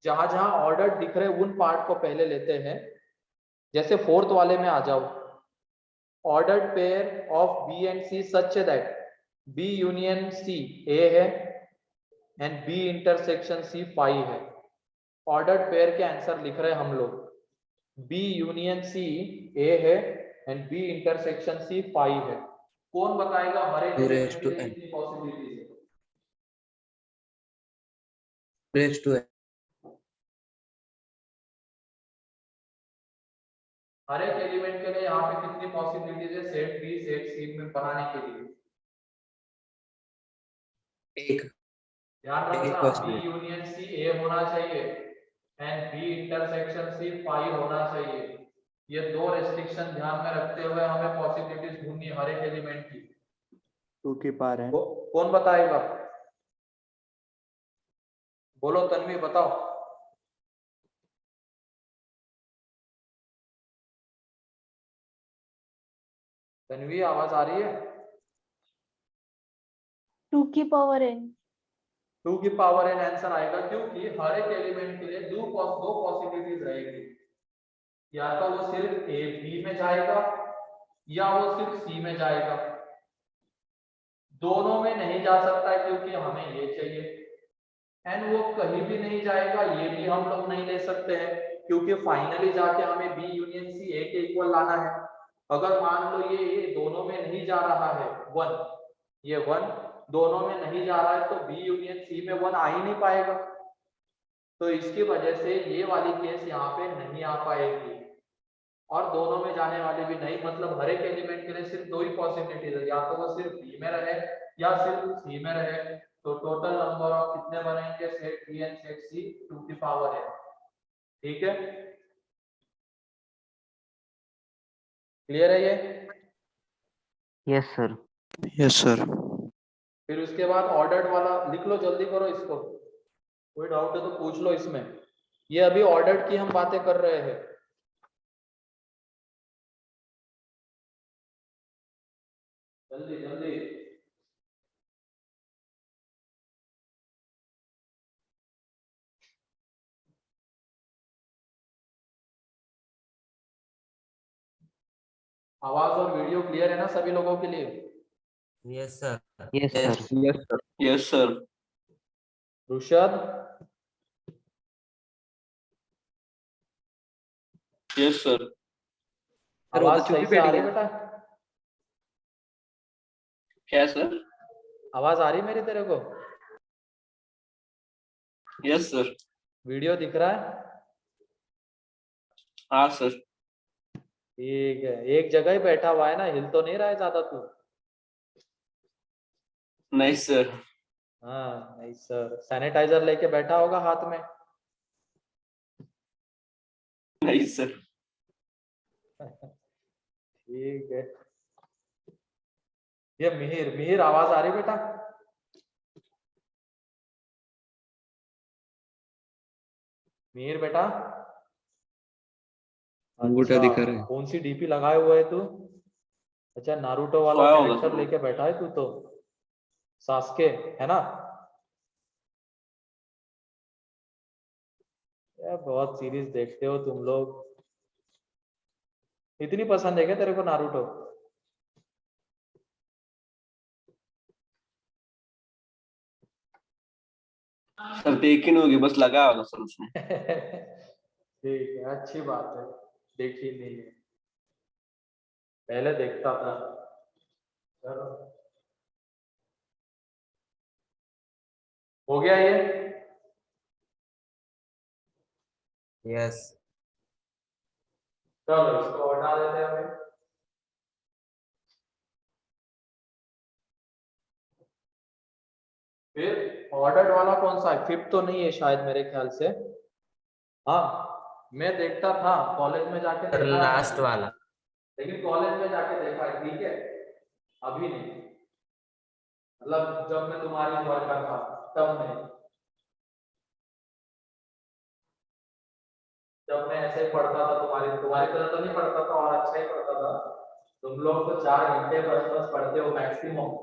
जहां जहां ऑर्डर्ड दिख रहे हैं उन पार्ट को पहले लेते हैं। जैसे फोर्थ वाले में आ जाओ, ordered pair of B and C such that B union C A है एंड बी इंटरसेक्शन सी 5 है। ऑर्डर्ड पेयर के आंसर लिख रहे हैं हम लोग, बी यूनियन सी ए है एंड बी इंटरसेक्शन सी 5 है। कौन बताएगा हर एक 2 एलिमेंट raised के to लिए n। कितनी पॉसिबिलिटीज है? Raise to n। हर एक एलिमेंट के लिए यहाँ पे कितनी पॉसिबिलिटीज है सेट बी सेट सी में बनाने के लिए? एक। ध्यान एक रखना, possibility। बी यूनियन सी ए होना चाहिए एंड बी इंटरसेक्शन सी 5 होना चाहिए। ये 2 रेस्ट्रिक्शन ध्यान में रखते हुए हमें पॉसिबिलिटीज ढूंढनी हर एक एलिमेंट की। 2 की पावर n। कौन बताएगा? बोलो तन्वी, बताओ। तन्वी आवाज आ रही है? 2 की पावर n। 2 की पावर n आंसर आएगा, क्योंकि हर एक एलिमेंट के लिए दो पॉसिबिलिटीज रहेगी। या तो वो सिर्फ ए बी में जाएगा या वो सिर्फ सी में जाएगा। दोनों में नहीं जा सकता है क्योंकि हमें ये चाहिए। एंड वो कहीं भी नहीं जाएगा, ये भी हम लोग नहीं ले सकते हैं क्योंकि फाइनली जाके हमें बी यूनियन सी ए के इक्वल लाना है। अगर मान लो ये दोनों में नहीं जा रहा है 1, ये 1 दोनों में नहीं जा रहा है, तो बी यूनियन सी में 1 आ ही नहीं पाएगा। तो इसकी वजह से ये वाली केस यहाँ पे नहीं आ पाएगी, और दोनों में जाने वाली भी नहीं। मतलब हर एक एलिमेंट के लिए सिर्फ 2 ही पॉसिबिलिटीज है, या तो वो सिर्फ बी में रहे या सिर्फ सी में रहे। तो टोटल नंबर ऑफ कितने बनेंगे सेट बी एंड सेट सी 2 की पावर n। ठीक है, क्लियर है ये? Yes, sir. Yes, sir. फिर उसके बाद ऑर्डर्ड वाला लिख लो, जल्दी करो इसको, कोई डाउट है तो पूछ लो इसमें। ये अभी ऑर्डर्ड की हम बातें कर रहे हैं। जल्दी जल्दी। आवाज और वीडियो क्लियर है ना सभी लोगों के लिए? Yes, sir. Yes, sir. Yes, sir. Yes, sir. Rushad, Yes, sir. आवाज सही से आ रही है बेटा? क्या सर? आवाज आ रही मेरी तेरे को? Yes sir. वीडियो दिख रहा है? हाँ सर। ठीक है, एक जगह ही बैठा हुआ है ना, हिल तो नहीं रहा है ज्यादा तू? नहीं सर। हाँ नहीं सर, सैनिटाइजर लेके बैठा होगा हाथ में? नहीं सर। ठीक है। ये मिहिर, मिहिर आवाज आ रही बेटा? मिहिर बेटा, अंगूठा अच्छा, दिखा रहा है। कौन सी डीपी लगाए हुए है तू? अच्छा, नारुतो वाला सोया होगा कैरेक्टर सर। लेके बैठा है तू तो, सास्के है ना? यार बहुत सीरीज देखते हो तुम लोग, इतनी पसंद है क्या तेरे को नारुतो? सर देखी नहीं होगी, बस लगा होगा सर उसमें। ठीक है, अच्छी बात है, देखी नहीं है, पहले देखता था। चलो, हो गया ये? Yes. चलो इसको हटा देते हैं हमें। फिर ऑर्डर्ड वाला कौन सा है? फिफ्थ तो नहीं है शायद मेरे ख्याल से। हाँ, मैं देखता था कॉलेज में जाके सर देखा है लास्ट मैंने। वाला। लेकिन कॉलेज में जाके देखा है, ठीक है, अभी नहीं, मतलब जब मैं तुम्हारी उम्र का था तब नहीं, जब मैं ऐसे ही पढ़ता था, तुम्हारी तुम्हारी तरह तो नहीं पढ़ता था, और अच्छा ही पढ़ता था। तुम लोग तो 4 घंटे बस बस पढ़ते हो मैक्सिमम।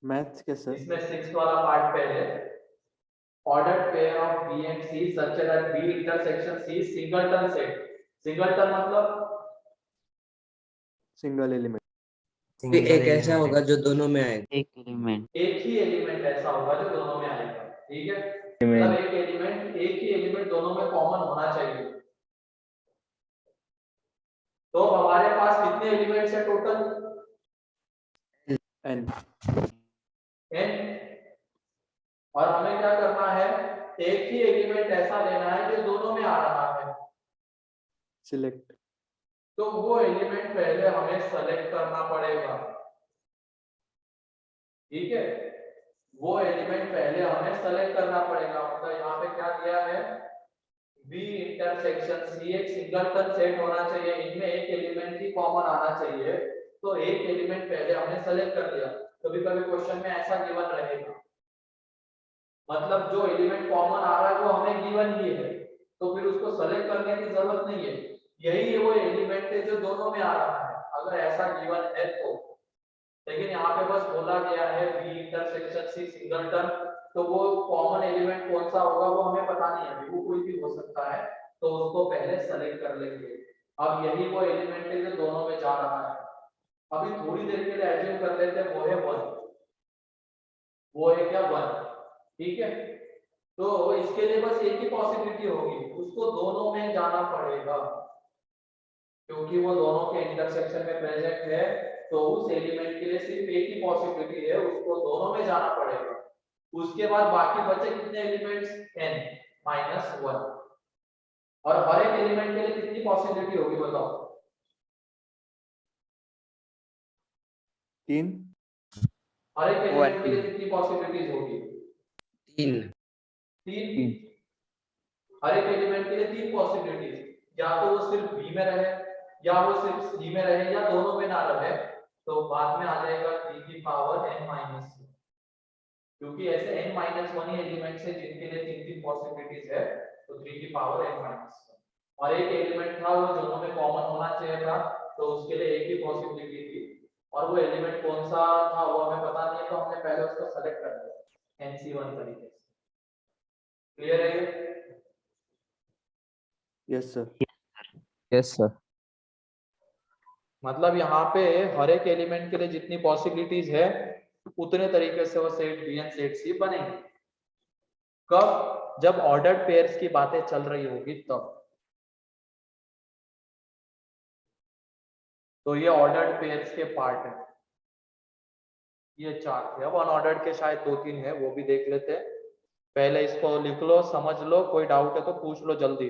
मैथ्स के सर। इसमें 6 वाला पार्ट पहले, ordered pair of B and C such that B intersection C is singleton set। singleton मतलब सिंगल एलिमेंट। Single एक ऐसा element होगा जो दोनों में आएगा। एक एलिमेंट। एक ही एलिमेंट ऐसा होगा जो दोनों में आएगा, ठीक है? मतलब एक ही एलिमेंट दोनों में कॉमन होना चाहिए। तो हमारे पास कितने एलिमेंट्स है टोटल? एन। n। और हमें क्या करना है, एक ही एलिमेंट ऐसा लेना है जो दोनों में आ रहा है। सिलेक्ट। तो वो एलिमेंट पहले हमें सेलेक्ट करना पड़ेगा, ठीक है? वो एलिमेंट पहले हमें सेलेक्ट करना पड़ेगा। मतलब यहाँ पे क्या दिया है, बी इंटरसेक्शन सी एक सिंगलटन सेट होना चाहिए, इनमें एक एलिमेंट ही कॉमन आना चाहिए। तो एक एलिमेंट पहले हमने सेलेक्ट कर लिया। कभी कभी क्वेश्चन में ऐसा गिवन रहेगा, मतलब जो एलिमेंट कॉमन आ रहा है वो हमें गिवन ही है, तो फिर उसको सेलेक्ट करने की जरूरत नहीं है, यही वो एलिमेंट है जो दोनों में आ रहा है, अगर ऐसा गिवन है तो। लेकिन यहाँ पे बस बोला गया है बी इंटरसेक्शन सी सिंगलटन, तो वो कॉमन एलिमेंट कौन सा होगा वो हमें पता नहीं है, वो कोई भी हो सकता है, तो उसको पहले सेलेक्ट कर लेंगे। अब यही वो एलिमेंट है जो दोनों में जा रहा है। अभी थोड़ी देर के लिए एज्यूम कर लेते हैं वो है 1, वो है क्या 1, ठीक है? तो इसके लिए बस एक ही पॉसिबिलिटी होगी, उसको दोनों में जाना पड़ेगा, क्योंकि वो दोनों के इंटरसेक्शन में प्रेजेंट है। तो उस एलिमेंट के लिए सिर्फ एक ही पॉसिबिलिटी है, उसको दोनों में जाना पड़ेगा। उसके बाद बाकी बचे कितने एलिमेंट्स, n - 1। और हर एक एलिमेंट के लिए कितनी पॉसिबिलिटी होगी बताओ? 3। हर एक एलिमेंट के लिए One. कितनी पॉसिबिलिटीज होगी? 3 तीन। हर एक एलिमेंट के लिए 3 पॉसिबिलिटीज, या तो वो सिर्फ बी में रहे, या वो सिर्फ सी में रहे, या दोनों में ना रहे, तो बाद में आ जाएगा 3 की पावर n-1, क्योंकि ऐसे n-1 ही एलिमेंट्स है जिनके लिए 3 पॉसिबिलिटीज है, तो 3 की पावर n-1। और एक एलिमेंट था वो दोनों में कॉमन होना चाहिए था, तो उसके लिए एक ही पॉसिबिलिटी थी, और वो एलिमेंट कौन सा था वो हमें पता नहीं है, तो हमने पहले उसको सेलेक्ट कर दिया NC1 तरीके से। क्लियर है ये? Yes, sir. Yes, sir. मतलब यहाँ पे हर एक एलिमेंट के लिए जितनी पॉसिबिलिटीज है उतने तरीके से वो सेट बी एंड सेट सी बनेंगे। कब? जब ऑर्डर्ड पेयर्स की बातें चल रही होगी तब। तो ये ऑर्डर्ड पेयर्स के पार्ट है, ये 4 थे। अब अनऑर्डर्ड के शायद 2-3 है, वो भी देख लेते हैं। पहले इसको लिख लो, समझ लो, कोई डाउट है तो पूछ लो जल्दी।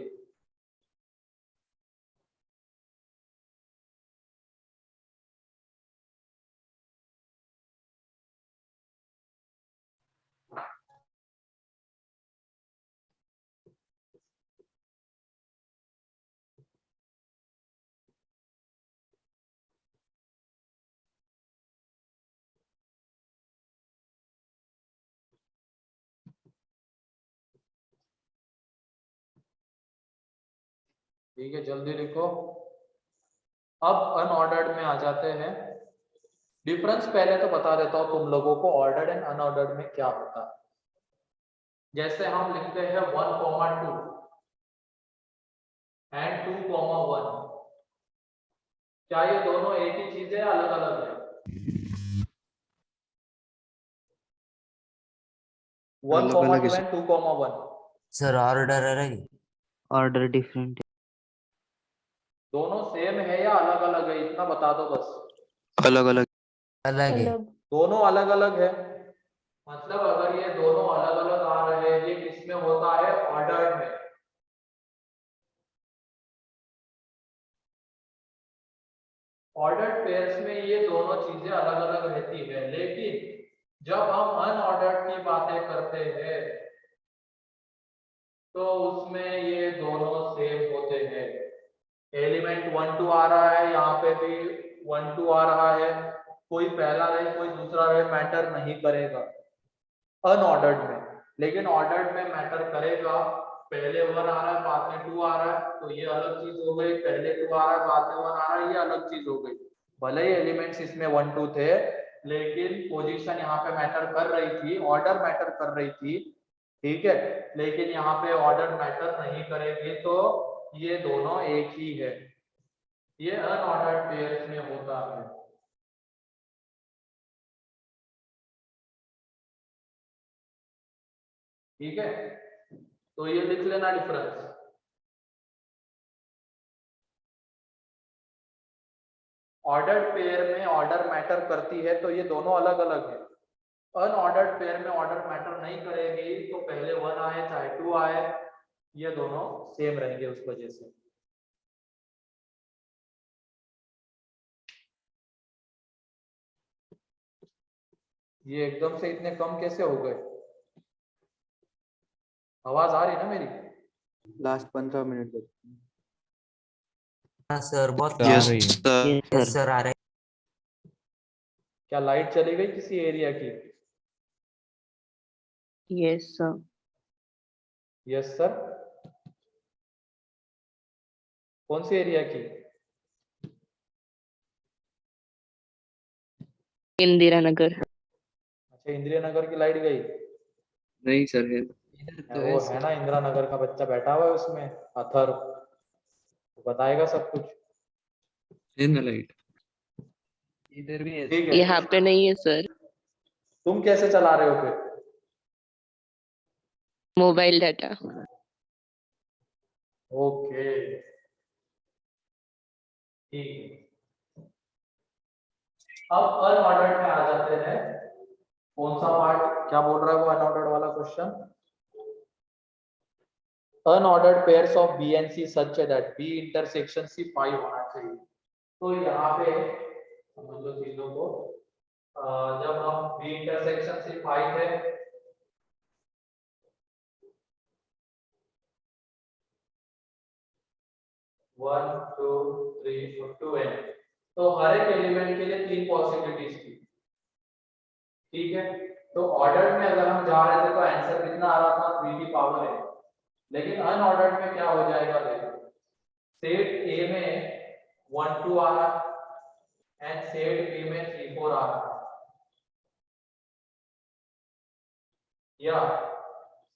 ठीक है, जल्दी लिखो। अब अनऑर्डर्ड में आ जाते हैं। डिफरेंस पहले तो बता देता हूं तुम लोगों को, ऑर्डर्ड एंड अनऑर्डर्ड में क्या होता है। जैसे हम लिखते हैं 1,2 एंड 2,1, क्या ये दोनों एक ही चीज है, अलग अलग है? 1,2 एंड 2,1 सर ऑर्डर रहेगी? Order different. दोनों सेम है या अलग अलग है, इतना बता दो बस। अलग अलग। अलग है। अलग। दोनों अलग अलग है, मतलब अगर ये दोनों अलग अलग आ रहे हैं, ये किसमें होता है? ऑर्डर्ड में। ऑर्डर्ड पेयर्स में ये दोनों चीजें अलग अलग रहती है, लेकिन जब हम अनऑर्डर्ड की बातें करते हैं तो उसमें ये दोनों सेम होते हैं। एलिमेंट 1-2 आ रहा है, यहाँ पे भी 1-2 आ रहा है, कोई पहला रहे कोई दूसरा रहे, मैटर नहीं करेगा अनऑर्डर्ड में। लेकिन ऑर्डर्ड में मैटर करेगा, पहले 1 आ रहा है बाद में 2 आ रहा है, तो ये अलग चीज हो गई। पहले 2 आ रहा है बाद में 1 आ रहा है, ये अलग चीज हो गई। भले ही एलिमेंट्स इसमें 1-2 थे, लेकिन पोजीशन यहाँ पे मैटर कर रही थी, ऑर्डर मैटर कर रही थी, ठीक है। लेकिन यहाँ पे ऑर्डर मैटर नहीं करेगी, तो ये दोनों एक ही है। ये अनऑर्डर्ड पेयर्स में होता है। ठीक है, तो ये लिख लेना डिफरेंस। ऑर्डर्ड पेयर में ऑर्डर मैटर करती है, तो ये दोनों अलग अलग है। अनऑर्डर्ड पेयर में ऑर्डर मैटर नहीं करेगी, तो पहले 1 आए चाहे 2 आए, ये दोनों सेम रहेंगे उस वजह से। ये एकदम से इतने कम कैसे हो गए? आवाज आ रही है ना मेरी? लास्ट 15 मिनट बचे। हाँ सर, बहुत Yes, sir. Yes, yes sir. Sir आ रहे। क्या लाइट चली गई किसी एरिया की? Yes, sir. Yes sir. कौन सी एरिया की? इंदिरा नगर। अच्छा, इंदिरा नगर की लाइट गई? नहीं सर है। वो है ना, इंदिरा नगर का बच्चा बैठा हुआ है उसमें, अथर, वो बताएगा सब कुछ। है ना लाइट? इधर भी है। ठीक है, यहाँ पे नहीं है सर, तुम कैसे चला रहे हो फिर? Mobile data. ओके, ठीक है। अब अनऑर्डर्ड में आ जाते हैं। कौन सा पार्ट, क्या बोल रहा है वो अनऑर्डर्ड वाला question? Unordered pairs of B and C such that B intersection C 5 होना चाहिए। तो यहाँ पे समझ लो चीजों को, जब हम बी इंटरसेक्शन सिर्फ आई थे, one two three to n, तो हर एक एलिमेंट के लिए 3 पॉसिबिलिटीज थी, ठीक है। तो ऑर्डर में अगर हम जा रहे थे तो आंसर कितना आ रहा था 3 की पावर है, लेकिन अनऑर्डर्ड में क्या हो जाएगा देखो, सेट ए में 1 2 आ रहा एंड सेट बी में 3 4 आ रहा, या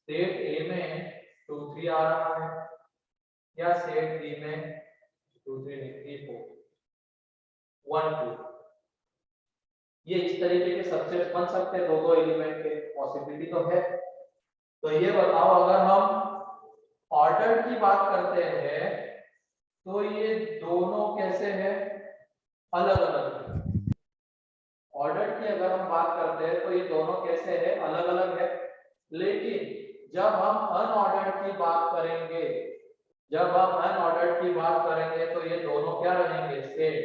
सेट ए में 2 3 आ रहा है, या सेट बी में 2 3 3 4 1 2, ये इस तरीके के सबसेट बन सकते हैं दो एलिमेंट के, पॉसिबिलिटी तो है। तो ये बताओ अगर हम ऑर्डर की बात करते हैं तो ये दोनों कैसे हैं, अलग अलग। ऑर्डर की अगर हम बात करते हैं तो ये दोनों कैसे हैं, अलग अलग है। लेकिन जब हम अनऑर्डर्ड की बात करेंगे, तो ये दोनों क्या रहेंगे, सेम।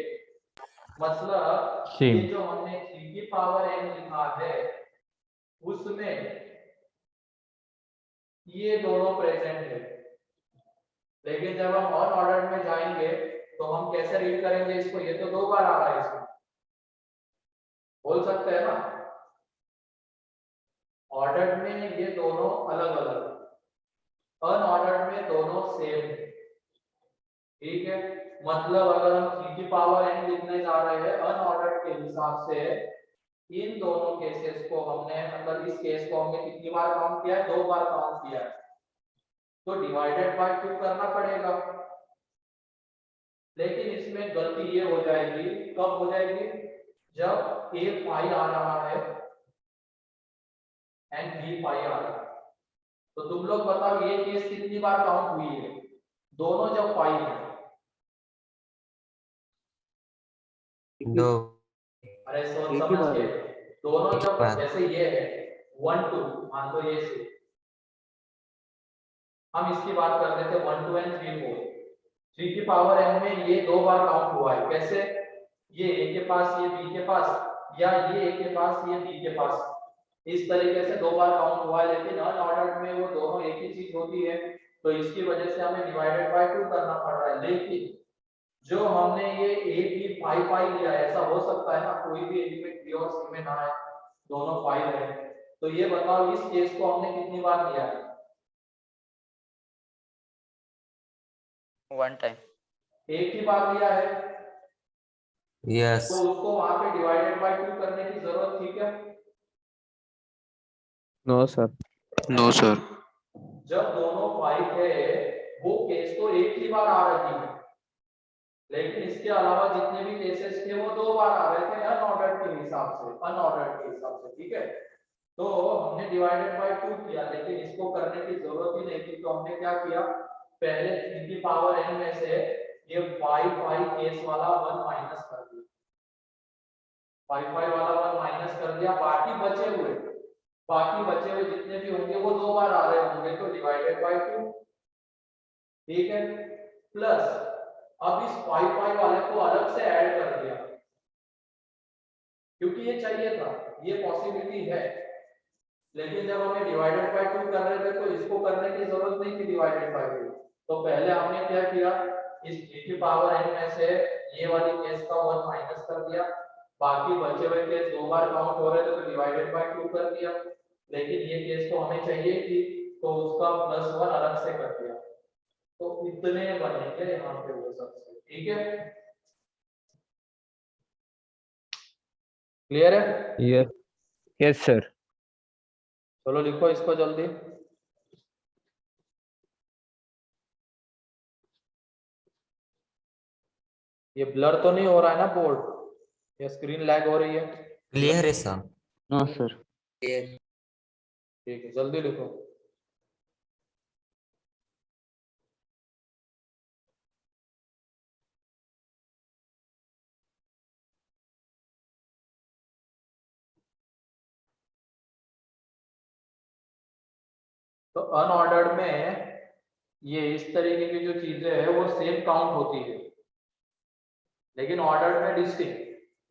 मतलब ये जो हमने 3 की पावर n लिखा है उसमें ये दोनों प्रेजेंट है, लेकिन जब हम अनऑर्डर्ड में जाएंगे तो हम कैसे रीड करेंगे इसको, ये तो 2 बार आ रहा है इसमें, बोल सकते हैं ना। ऑर्डर्ड में ये दोनों अलग अलग, अनऑर्डर्ड में दोनों सेम है, ठीक है। मतलब अगर हम 3 की पावर n लिखने जा रहे हैं अनऑर्डर्ड के हिसाब से, इन दोनों केसेस को हमने, मतलब इस केस को हमने कितनी बार काउंट किया है, 2 बार काउंट किया है, तो डिवाइडेड बाय 2 करना पड़ेगा। लेकिन इसमें गलती ये हो जाएगी, कब हो जाएगी, जब a पाई आ रहा है एंड b पाई आ रहा है। तो तुम लोग बताओ ये केस कितनी बार काउंट हुई है, दोनों जब पाई है। 2 अरे सोच एक ही समझ बार के, दोनों एक जब, बार। जैसे ये है 1 2, मान लो ये से हम इसकी बात कर रहे थे 1 2 एंड 3 4, 3 की पावर n में ये 2 बार काउंट हुआ है, कैसे, ये a के पास, ये b के पास, या ये a के पास, ये b के पास, इस तरीके से 2 बार काउंट हुआ है। लेकिन अनऑर्डर्ड में वो दोनों एक ही चीज होती है, तो इसकी वजह से हमें डिवाइडेड बाय 2 करना पड़ रहा है। लेकिन जो हमने ये a b 5 लिया है, ऐसा हो सकता है ना कोई भी एलिमेंट b और c में ना है, दोनों 5 है, तो ये बताओ इस केस को हमने कितनी बार लिया है, 1 टाइम। एक ही बार लिया है, यस तो उसको वहां पे डिवाइडेड बाय 2 करने की जरूरत थी क्या? No sir. No, sir. जब दोनों 5 है वो केस तो एक ही बार आ रही है, लेकिन इसके अलावा जितने भी केसेस थे वो 2 बार आ रहे थे अनऑर्डर्ड के हिसाब से, ठीक है। तो हमने डिवाइडेड बाय 2 किया, लेकिन इसको करने की जरूरत ही नहीं थी, तो हमने क्या किया, पहले 3 की पावर n में से ये 5 केस वाला 1 माइनस कर दिया, 5 वाला 1 माइनस कर दिया, बाकी बचे हुए जितने भी होंगे वो 2 बार आ रहे होंगे, तो डिवाइडेड बाय 2, ठीक है। प्लस अब इस 5 वाले को अलग से ऐड कर दिया, क्योंकि ये चाहिए था, ये पॉसिबिलिटी है। लेकिन जब हमें डिवाइडेड बाय 2 कर रहे थे तो इसको करने की जरूरत नहीं थी डिवाइडेड बाय 2, तो पहले हमने क्या किया, इस 3 की पावर n में से ये वाली केस का 1 माइनस कर दिया, बाकी बचे हुए केस 2 बार काउंट हो रहे थे तो डिवाइडेड बाय 2 कर दिया। लेकिन ये केस तो हमें चाहिए थी, तो उसका +1 अलग से कर दिया, तो इतने बनेंगे यहाँ पे वो सबसे, ठीक है, क्लियर है? Yes yes sir. चलो लिखो इसको जल्दी। ये ब्लर तो नहीं हो रहा है ना बोर्ड, या स्क्रीन लैग हो रही है? क्लियर है सर। No, sir. ठीक है, जल्दी लिखो। तो अनऑर्डर्ड में ये इस तरीके की जो चीजें है वो सेम काउंट होती है, लेकिन ऑर्डर्ड में डिस्टिंक्ट,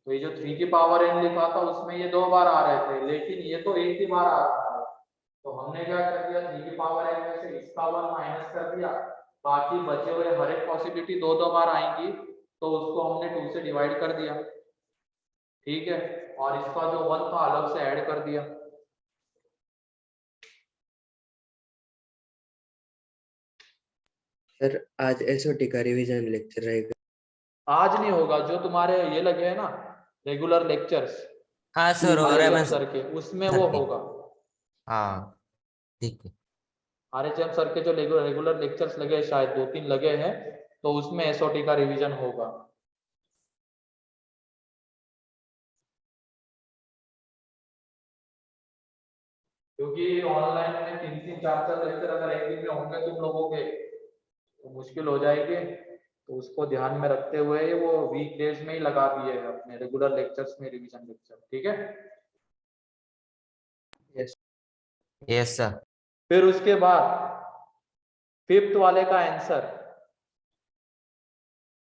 तो ये जो 3 की पावर n लिखा था उसमें ये 2 बार आ रहे थे, लेकिन ये तो एक ही बार आ रहा है। तो हमने क्या कर दिया, 3 की पावर n में से इसका 1 माइनस कर दिया, बाकी बचे हुए हर एक पॉसिबिलिटी 2 बार आएंगी, तो उसको हमने 2 से डिवाइड कर दिया, ठीक है, और इसका जो 1 था अलग से ऐड कर दिया। सर आज एसओटी का रिवीजन लेक्चर रहेगा। आज नहीं होगा, जो तुम्हारे ये लगे हैं ना रेगुलर लेक्चर्स हाँ सर, और RHM सर के, उसमें वो होगा। हाँ ठीक है। RHM सर के जो रेगुलर लेक्चर्स लगे हैं, शायद 2-3 लगे हैं, तो उसमें एसओटी का रिवीजन होगा। क्योंकि ऑनलाइन में 3-3, 4-4 लेक्चर अगर एक दिन में होंगे तुम लोगों के तो मुश्किल हो जाएगी, तो उसको ध्यान में रखते हुए वो वीक डेज में ही लगा दिए हैं अपने रेगुलर लेक्चर्स में रिवीजन लेक्चर, ठीक है। Yes sir. फिर उसके बाद 5th वाले का answer,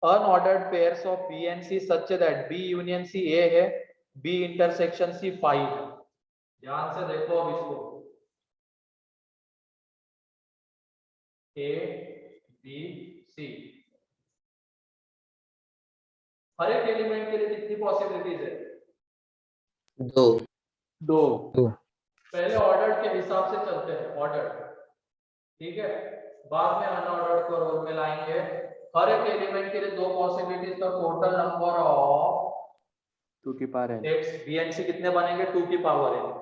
unordered pairs of B and C such that B union C A है, बी इंटरसेक्शन सी 5 है। ध्यान से देखो अब इसको, ए बी सी, हर एक एलिमेंट के लिए कितनी पॉसिबिलिटीज है? 2। 2। दो। पहले ऑर्डर के हिसाब से चलते हैं, ऑर्डर, ठीक है, बाद में अनऑर्डर्ड को रोल में लाएंगे। हर एक एलिमेंट के लिए 2 पॉसिबिलिटीज, तो टोटल नंबर ऑफ 2 की power n। X B and C कितने बनेंगे? 2 की पावर n।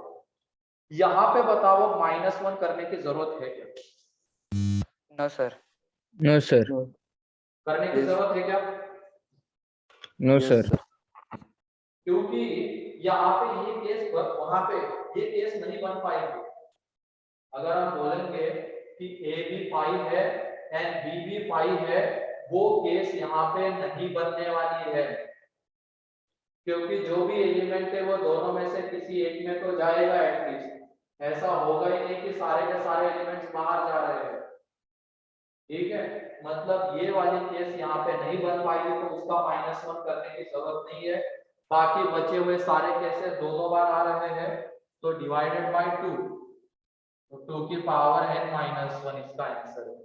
यहाँ पे बताओ -1 करने की जरूरत है क्या? No, sir. No sir. करने की Yes. जरूरत है क्या? No Yes, sir. sir. क्योंकि यहाँ पे ये केस, वहां पे ये केस नहीं बन पाएंगे। अगर हम बोलेंगे कि ए भी 5 है एंड बी भी 5 है, वो केस यहाँ पे नहीं बनने वाली है, क्योंकि जो भी एलिमेंट है वो दोनों में से किसी एक में तो जाएगा एटलीस्ट। ऐसा होगा ही नहीं कि सारे के सारे एलिमेंट्स बाहर जा रहे हैं, ठीक है। मतलब ये वाली केस यहाँ पे नहीं बन पाएगी, तो उसका -1 करने की जरूरत नहीं है। बाकी बचे हुए सारे केसेस 2 बार आ रहे हैं, तो डिवाइडेड बाय 2, तो 2 की पावर n-1 इसका आंसर है।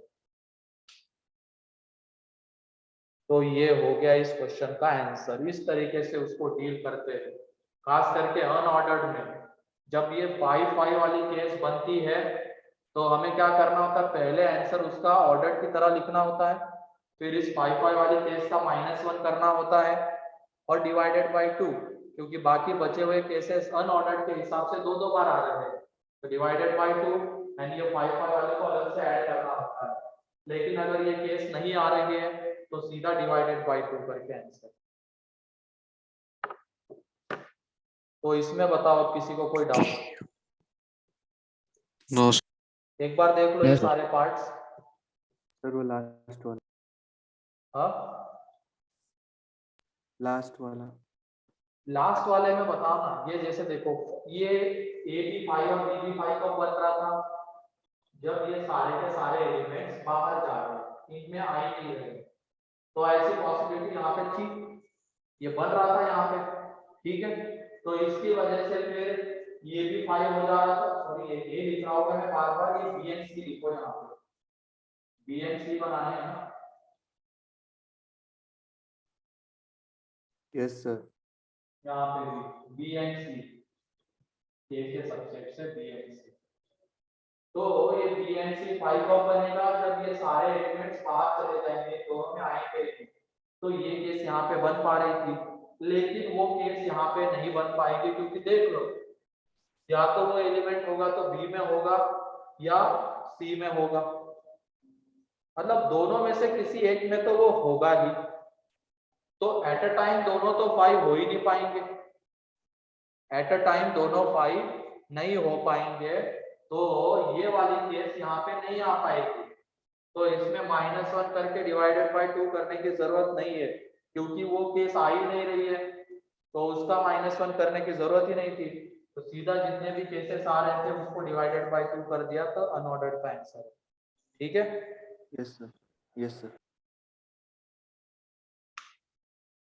तो ये हो गया इस क्वेश्चन का आंसर। इस तरीके से उसको डील करते हैं, खास करके अनऑर्डर्ड में। जब ये 5-5 वाली केस बनती है तो हमें क्या करना होता है, पहले आंसर उसका ऑर्डर की तरह लिखना होता है, फिर इस 5-5 वाली केस का -1 करना होता है, और डिवाइडेड बाय 2, क्योंकि बाकी बचे हुए केसेस अनऑर्डर्ड के हिसाब से 2 बार आ रहे हैं, तो डिवाइडेड बाय 2 एंड ये 5-5 वाले को अलग से ऐड करना होता है। लेकिन अगर ये केस नहीं आ रही है तो सीधा डिवाइडेड बाय 2 करके आंसर। तो इसमें बताओ किसी को कोई डाउट? नो एक बार देख लो ये Yes, sir. सारे पार्ट्स। सर वो लास्ट वाला। हाँ, लास्ट वाला। लास्ट वाले में बताओ ना। ये जैसे देखो, ये ए बी 5 और बी भी 5 कब बन रहा था? जब ये सारे के सारे एलिमेंट्स बाहर जा रहे हैं, इनमें आ ही नहीं रहे, तो ऐसी पॉसिबिलिटी यहाँ पे थी, ये बन रहा था यहाँ पे, ठीक है। तो इसकी वजह से फिर ये भी 5 हो जा रहा था। सॉरी, ये ए लिख रहा होगा मैं बार बार, ये बी एंड सी लिखो यहाँ पे, बी एंड सी बनाने हैं ना। Yes sir. यहाँ पे भी बी एंड सी, ए के सबसेट से बी एंड सी। तो ये बी एंड सी 5 कब बनेगा? जब ये सारे एलिमेंट्स बाहर चले जाएंगे, दोनों में आएंगे। तो ये केस यहाँ पे बन पा रही थी, लेकिन वो केस यहाँ पे नहीं बन पाएगी, क्योंकि देख लो, या तो वो एलिमेंट होगा तो बी में होगा या सी में होगा, मतलब दोनों में से किसी एक में तो वो होगा ही। तो एट अ टाइम दोनों तो 5 हो ही नहीं पाएंगे, एट अ टाइम दोनों 5 नहीं हो पाएंगे, तो ये वाली केस यहाँ पे नहीं आ पाएगी। तो इसमें -1 करके डिवाइडेड बाय 2 करने की जरूरत नहीं है, क्योंकि वो केस आ ही नहीं रही है, तो उसका -1 करने की जरूरत ही नहीं थी। तो सीधा जितने भी केसेस आ रहे थे उसको डिवाइडेड बाय 2 कर दिया, तो अनऑर्डर्ड का आंसर है, ठीक है। Yes sir. Yes sir.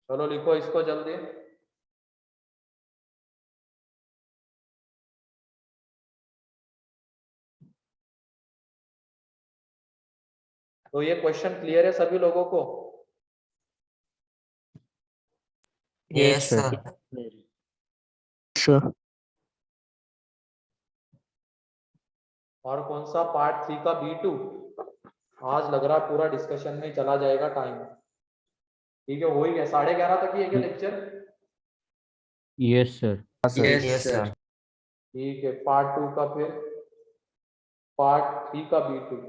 चलो लिखो इसको जल्दी। तो ये क्वेश्चन क्लियर है सभी लोगों को? Yes, sir. Sir. और कौन सा पार्ट 3 का B2? आज लग रहा पूरा डिस्कशन में चला जाएगा टाइम। ठीक है, हो ही गया, 11:30 तक ही है क्या lecture? Yes, sir. Yes, Yes, sir. sir. ठीक है, पार्ट 2 का फिर पार्ट 3 का B2।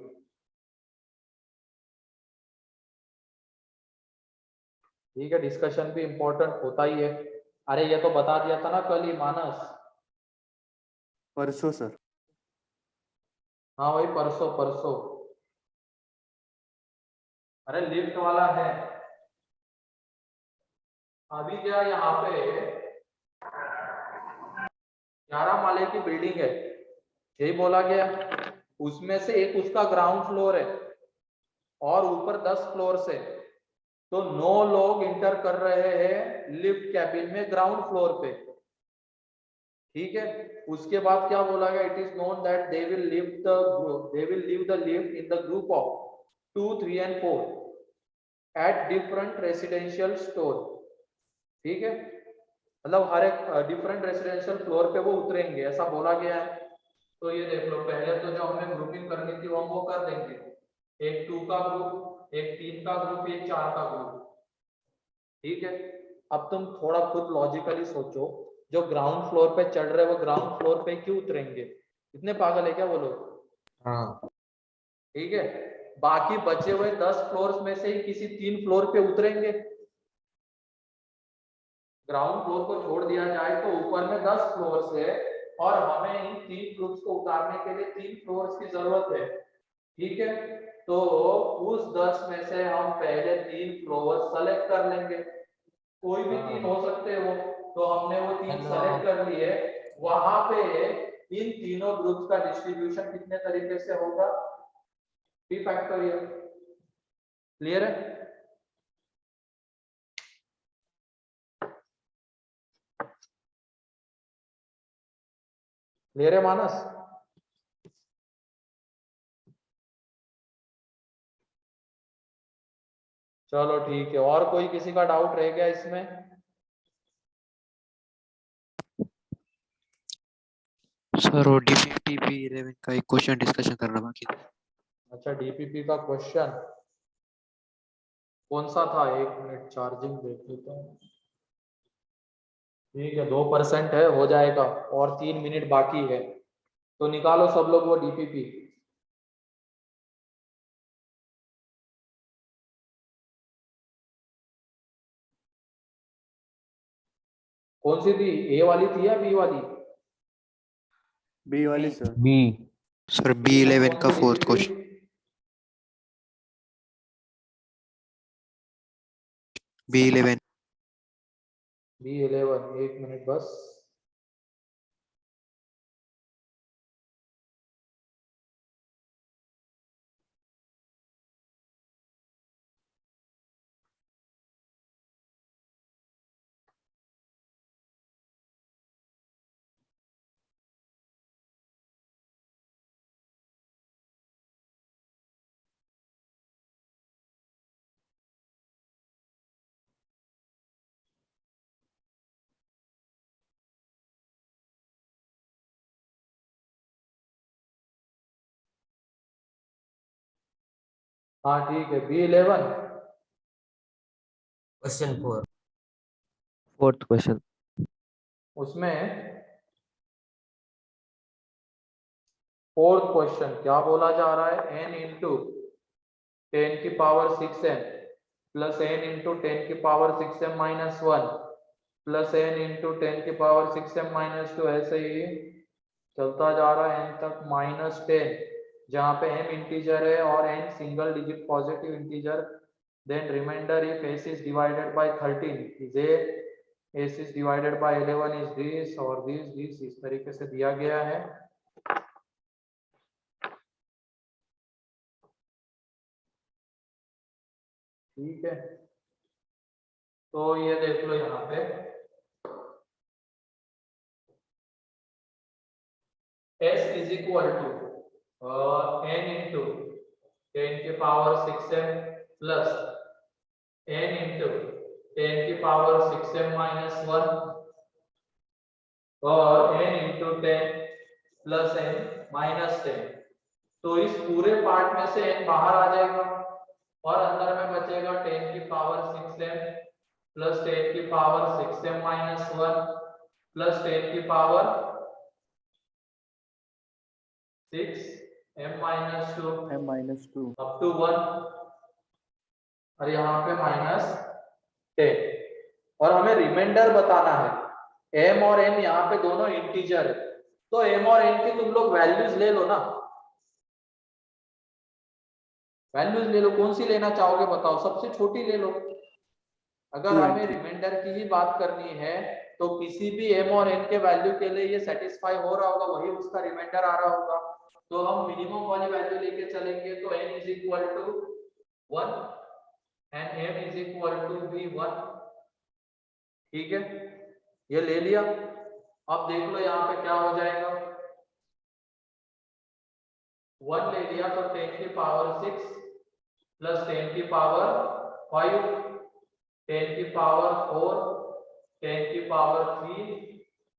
ठीक है, डिस्कशन भी इम्पोर्टेंट होता ही है। अरे ये तो बता दिया था ना कल ही मानस। परसों सर। हाँ वही परसों परसों। अरे लिफ्ट वाला है। अभी क्या यहाँ पे 11 माले की बिल्डिंग है, यही बोला गया। उसमें से एक उसका ग्राउंड फ्लोर है और ऊपर 10 फ्लोर है। तो 9 लोग इंटर कर रहे हैं लिफ्ट कैबिन में ग्राउंड फ्लोर पे। ठीक है, उसके बाद क्या बोला गया? It is known that they will leave the lift in the group of 2, 3 and 4 at different residential store. ठीक है, मतलब हर एक डिफरेंट रेसिडेंशियल फ्लोर पे वो उतरेंगे, ऐसा बोला गया है। तो ये देख लो, पहले तो जो हमें ग्रुपिंग करनी थी वो हम वो कर देंगे। एक 2 का ग्रुप, एक 3 का ग्रुप, एक 4 का ग्रुप। ठीक है, अब तुम थोड़ा खुद लॉजिकली सोचो, जो ग्राउंड फ्लोर पे चढ़ रहे वो ग्राउंड फ्लोर पे क्यों उतरेंगे? इतने पागल है क्या वो लोग? हाँ, ठीक है, बाकी बचे हुए 10 फ्लोर्स में से ही किसी 3 फ्लोर पे उतरेंगे। ग्राउंड फ्लोर को छोड़ दिया जाए तो ऊपर में 10 फ्लोर्स है और हमें इन 3 ग्रुप्स को उतारने के लिए 3 फ्लोर्स की जरूरत है। ठीक है, तो उस 10 में से हम पहले 3 फ्लोर सेलेक्ट कर लेंगे। कोई भी 3 हो सकते हैं वो, तो हमने वो 3 Hello. सेलेक्ट कर लिए। वहां पे इन तीनों ग्रुप्स का डिस्ट्रीब्यूशन कितने तरीके से होगा? p factorial. क्लियर है? क्लियर है मानस? चलो ठीक है, और कोई किसी का डाउट रह गया इसमें? सर वो DPP11 का एक क्वेश्चन डिस्कशन करना बाकी था। अच्छा, डीपीपी का क्वेश्चन कौन सा था? 1 मिनट चार्जिंग देख लेता हूँ। ठीक है, 2% है, हो जाएगा, और 3 मिनट बाकी है, तो निकालो सब लोग वो डीपीपी। कौन सी थी? ए वाली थी या बी वाली? बी वाली सर। B. सर B11 का fourth question. B11। B11, 1 minute बस। हाँ ठीक है, B11। Question 4. Fourth question. उसमें फोर्थ क्वेश्चन क्या बोला जा रहा है? n इंटू 10 की power 6m plus n into 10 की power 6m minus 1 plus n into 10 की पावर 6m माइनस 2, ऐसे ही चलता जा रहा है n तक -10, जहाँ पे m इंटीजर है और n single digit positive integer. Then remainder if s is divided by 13 is a, s is divided by 11 is this, और this इस तरीके से दिया गया है। ठीक है, तो ये देख लो यहाँ पे s is equal to n into 10 की power 6m plus n into 10 की पावर 6m माइनस 1 और n into 10 plus n minus 10। तो इस पूरे पार्ट में से n बाहर आ जाएगा और अंदर में बचेगा 10 की पावर 6m प्लस 10 की पावर 6m माइनस 1 प्लस 10 की power 6m minus 2 -2 up to 1 और यहाँ पे माइनस 10 और हमें रिमाइंडर बताना है। m और n यहाँ पे दोनों इंटीजर है, तो m और n की तुम लोग वैल्यूज ले लो ना, वैल्यूज ले लो। कौन सी लेना चाहोगे बताओ, सबसे छोटी ले लो। अगर 2 and हमें 3 रिमाइंडर की ही बात करनी है तो किसी भी m और n के वैल्यू के लिए ये सेटिस्फाई हो रहा होगा, वही उसका रिमाइंडर आ रहा होगा। तो हम मिनिमम वाली वैल्यू लेके चलेंगे, तो n is equal to 1 and m is equal to भी 1। ठीक है, ये ले लिया। अब देख लो यहाँ पे क्या हो जाएगा, 1 ले लिया तो 10 की पावर 6 प्लस 10 की पावर 5, 10 की पावर 4, 10 की पावर 3,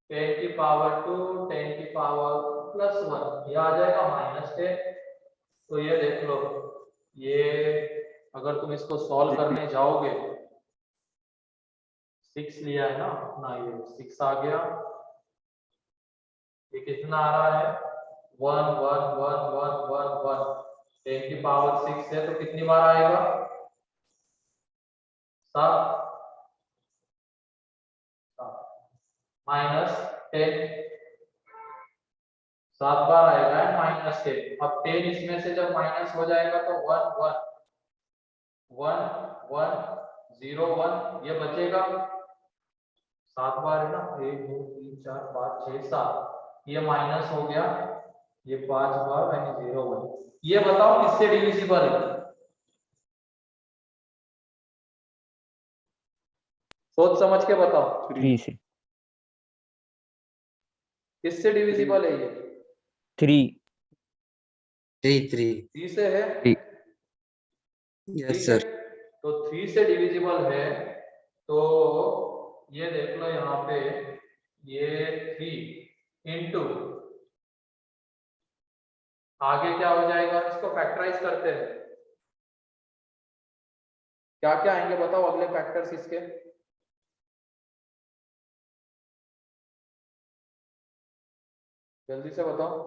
10 की पावर 2, 10 की पावर प्लस 1, ये आ जाएगा माइनस 10। तो ये देख लो, ये अगर तुम इसको सॉल्व करने जाओगे, 6 लिया है ना अपना, ये 6 आ गया, ये कितना आ रहा है 1 1 1 1 1 1, 10 की पावर 6 है तो कितनी बार आएगा 7 माइनस 10, 7 बार आएगा माइनस 10। अब 10 इसमें से जब माइनस हो जाएगा तो 1 1 1 1 0 1, ये बचेगा 7 बार है ना, 1 2 3 4 5 6 7, ये माइनस हो गया, ये 5 बार यानी 0 1। ये बताओ किससे डिविजिबल है, सोच समझ के बताओ 3 से किससे डिविजिबल है ये, 3 3 3 से है। यस ठीक है, सर। तो 3 से डिविजिबल है, तो ये देख लो यहाँ पे, ये 3 इंटू आगे क्या हो जाएगा, इसको फैक्टराइज करते हैं, क्या क्या आएंगे बताओ अगले फैक्टर्स इसके। जल्दी से बताओ,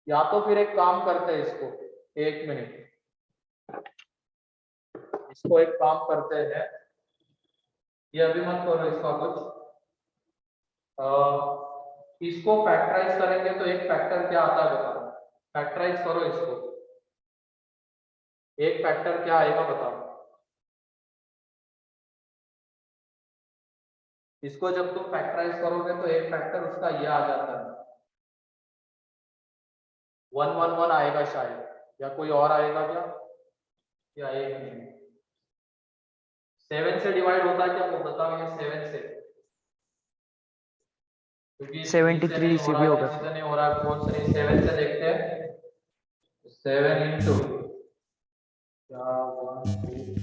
या तो फिर एक काम करते हैं इसको, 1 मिनट, इसको एक काम करते हैं, ये अभी मत करो इसका कुछ, इसको फैक्टराइज करेंगे तो एक फैक्टर क्या आता है बताओ, फैक्टराइज करो इसको, एक फैक्टर क्या आएगा बताओ। इसको जब तुम फैक्टराइज करोगे तो एक फैक्टर उसका ये आ जाता है 1 1 1 आएगा शायद, या कोई और आएगा क्या, या एक नहीं, 7 से डिवाइड होता है क्या वो बताओ, ये 7 से, क्योंकि 73 से भी होगा किसी से नहीं हो रहा, कौन से नहीं, 7 से देखते हैं, 7 इंटू क्या 1 2 3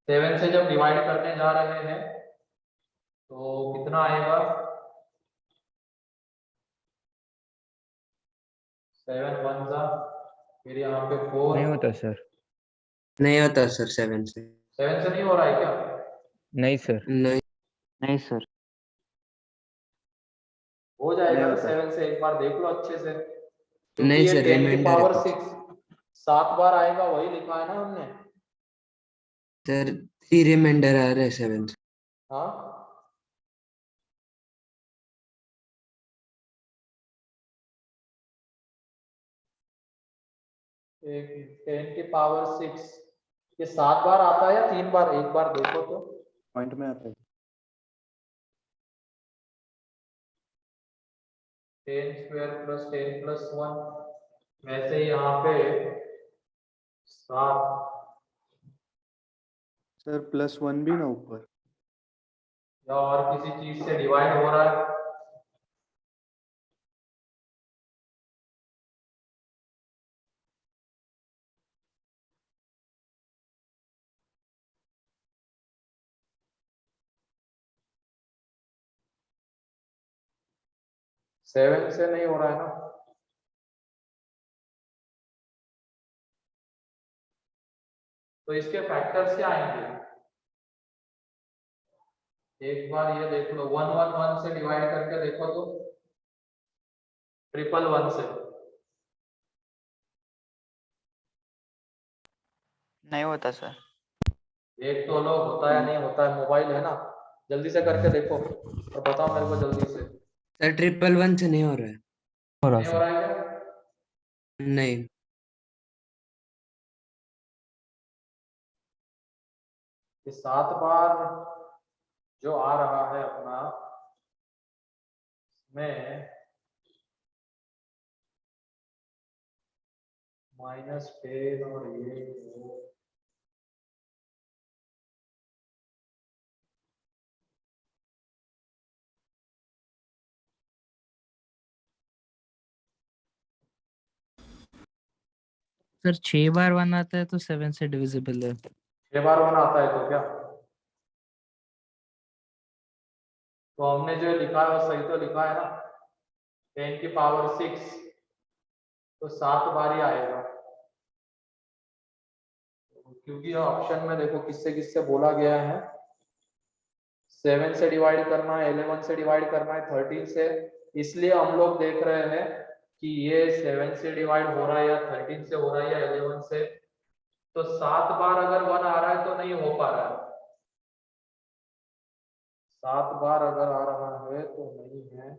7 से जब डिवाइड करने जा रहे हैं तो कितना आएगा, 7 1 जा, फिर यहाँ पे 4, नहीं होता सर, नहीं होता सर 7 से। 7 से नहीं हो रहा है क्या, नहीं सर, नहीं नहीं सर, हो जाएगा नहीं ना होता। 7 से, एक बार देख लो अच्छे से, क्योंकि नहीं ये सर, 10 की रिमाइंडर पावर है। 6 7 बार आएगा, वही लिखा है ना हमने। सर 3 रिमाइंडर आ रहे हैं 7 से। हाँ, एक 10 की पावर 6, ये 7 बार आता है या 3 बार, एक बार देखो तो, पॉइंट में आता है 10 स्क्वायर प्लस 10 प्लस 1, वैसे ही यहाँ पे 7, सर +1 भी ना ऊपर, या और किसी चीज से डिवाइड हो रहा है? सेवन से नहीं हो रहा है ना? तो इसके फैक्टर्स क्या आएंगे? एक बार ये देख लो, 111 से डिवाइड करके देखो तो 111 से। नहीं होता सर। एक तो लो, होता है नहीं होता है, मोबाइल है ना, जल्दी से करके देखो और बताओ मेरे को जल्दी से। सर 111 से नहीं हो रहा है। नहीं हो रहा है क्या? नहीं। ये 7 बार जो आ रहा है अपना, में -10 और ये सर 6 बार 1 आता है तो 7 से डिविजिबल है। 6 बार 1 आता है तो क्या? तो हमने जो लिखा है वो सही तो लिखा है ना, 10 की पावर 6, तो 7 बार ही आएगा, क्योंकि ऑप्शन में देखो किससे किससे बोला गया है, 7 से डिवाइड करना है, 11 से डिवाइड करना है, 13 से, इसलिए हम लोग देख रहे हैं कि ये 7 से डिवाइड हो रहा है या 13 से हो रहा है या 11 से। तो 7 बार अगर 1 आ रहा है तो नहीं हो पा रहा है, 7 बार अगर आ रहा है तो नहीं है।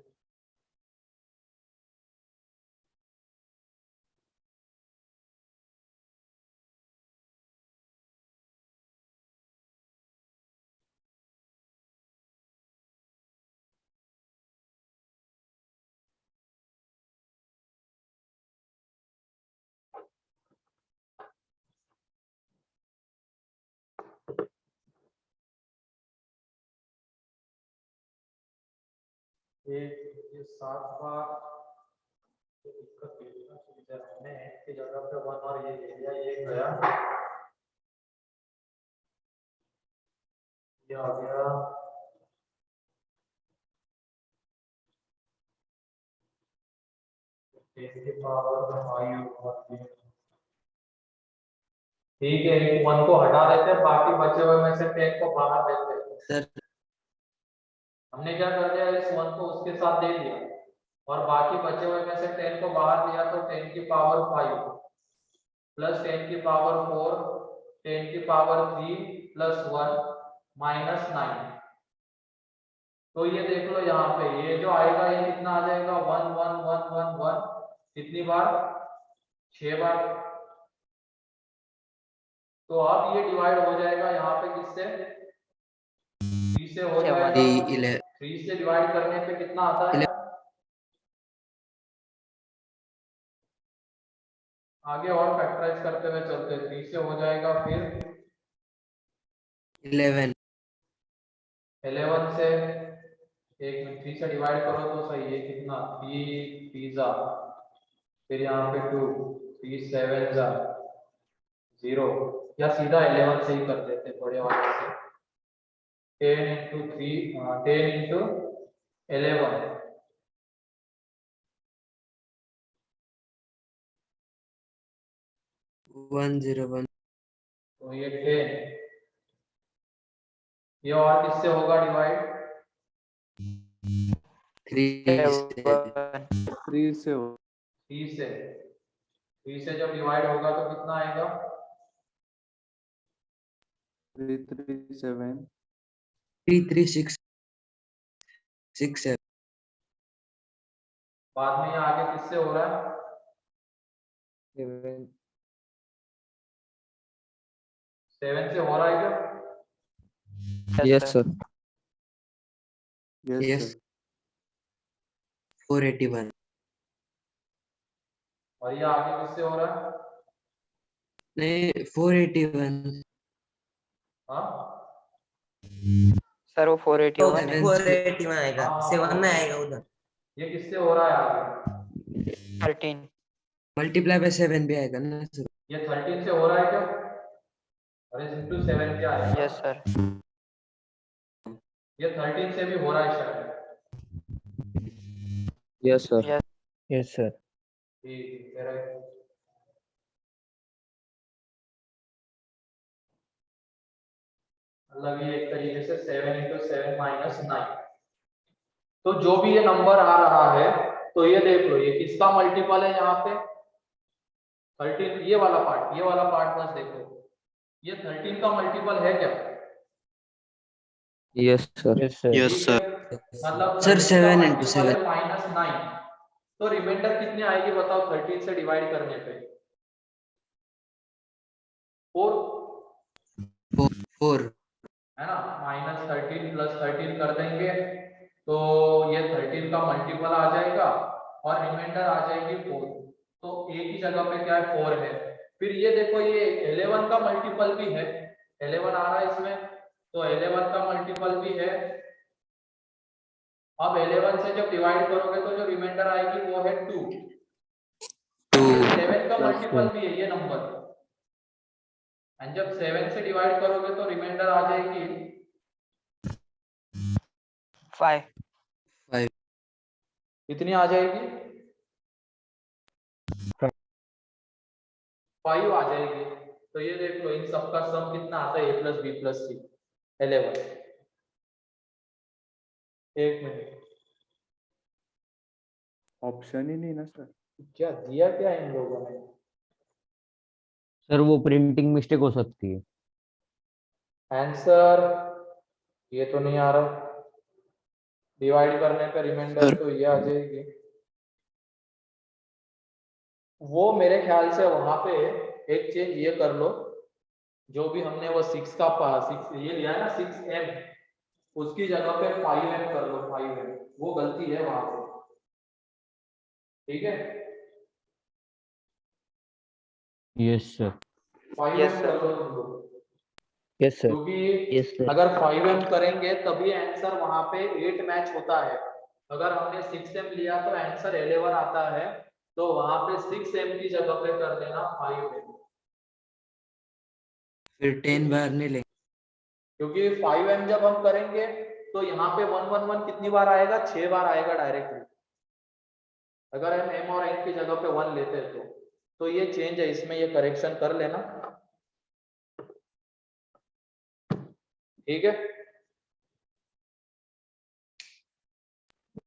ये 7 बार तो दिक्कत इधर हमने एक की जगह पे 1 और ये ले लिया, ये गया, ये आ गया, इसके पावर 5 ठीक है, एक 1 को हटा देते हैं, बाकी बचे हुए में से 10 को बाहर देते हैं। सर हमने क्या कर दिया, इस 1 को उसके साथ दे दिया और बाकी बचे हुए में से 10 को बाहर दिया, तो 10 की पावर 5 प्लस 10 की पावर 4, 10 की पावर 3 प्लस 1 -9। तो ये देख लो यहाँ पे, ये जो आएगा ये कितना आ जाएगा, 1 1 1 1 1, कितनी बार, 6 बार। तो अब ये डिवाइड हो जाएगा यहाँ पे किससे, 3 से हो जाएगा। 3 से डिवाइड करने पे कितना आता है, आगे और फैक्टराइज करते हुए चलते, 3 से हो जाएगा, फिर 11 11 से, एक मिनट, 3 से डिवाइड करो तो सही है, कितना, 3 पिज्जा, फिर यहाँ पे 2, 3 7 जा 0, या सीधा 11 से ही कर देते बड़े वाले से, 10 इंटू 3, 10 इंटू 11, 101 तो ये 10, ये और किससे होगा डिवाइड, 3 3 से हो 3 से, 3 से जब डिवाइड होगा तो कितना आएगा, 3 3 7 3 3 6 6 7 बाद में ये आगे किससे हो रहा है, 7 से हो रहा है क्या, yes sir. Yes yes sir 481 और ये आगे किससे हो रहा है, नहीं 481 हाँ सर वो 481 है। 481 आएगा, हाँ, 7 में आएगा उधर। ये किससे हो रहा है आगे? 13। मल्टीप्लाई बाय 7 भी आएगा ना सर? ये 13 से हो रहा है क्या? अरे इंटू 7 क्या आएगा? Yes sir. ये 13 से भी हो रहा है शायद। Yes sir. Yes sir. ठीक है, मतलब ये एक तरीके से 7 इंटू 7 माइनस 9। तो जो भी ये नंबर आ रहा है, तो ये देख लो, ये किसका मल्टीपल है यहाँ पे? 13, ये वाला पार्ट बस देखो, ये 13 का मल्टीपल है क्या? Yes sir. Yes sir. Yes ठीक है, सर। मतलब सर 13 का 7 into multiple 7 है -9। तो रिमाइंडर कितनी आएगी बताओ 13 से डिवाइड करने पे? 4 4 है ना, -13 + 13 कर देंगे तो ये 13 का मल्टीपल आ जाएगा और रिमाइंडर आ जाएगी 4। तो एक ही जगह पे क्या है, 4 है। फिर ये देखो, ये 11 का मल्टीपल भी है, 11 आ रहा है इसमें, तो 11 का मल्टीपल भी है। अब 11 से जब डिवाइड करोगे तो जो रिमाइंडर आएगी वो है 2। 7 का मल्टीपल भी है ये नंबर, एंड जब 7 से डिवाइड करोगे तो रिमाइंडर आ जाएगी 5। कितनी आ जाएगी? 5 आ जाएगी। तो ये देख लो, इन सबका सम कितना आता है, a + b + c 11। एक मिनट, ऑप्शन ही नहीं ना सर। क्या दिया क्या इन लोगों ने? सर वो प्रिंटिंग मिस्टेक हो सकती है। आंसर ये तो नहीं आ रहा, डिवाइड करने पे रिमाइंडर तो ये आ जाएगी। वो मेरे ख्याल से वहां पे एक चेंज ये कर लो, जो भी हमने वो 6 का 6 ये लिया है ना 6m, उसकी जगह पे 5m कर लो, 5m। वो गलती है वहां पे, ठीक है? Yes sir. 5m Yes, sir. कर लो तुम लोग, यस सर। क्योंकि अगर 5m करेंगे तभी आंसर वहां पे 8 मैच होता है। अगर हमने 6m लिया तो आंसर 11 आता है, तो वहां पे 6m की जगह पे कर देना 5m, फिर 10 बार नहीं लेंगे क्योंकि 5m जब हम करेंगे तो यहाँ पे 111 कितनी बार आएगा? 6 बार आएगा डायरेक्टली, अगर हम m और n की जगह पे 1 लेते हैं तो ये चेंज है इसमें, ये करेक्शन कर लेना, ठीक है?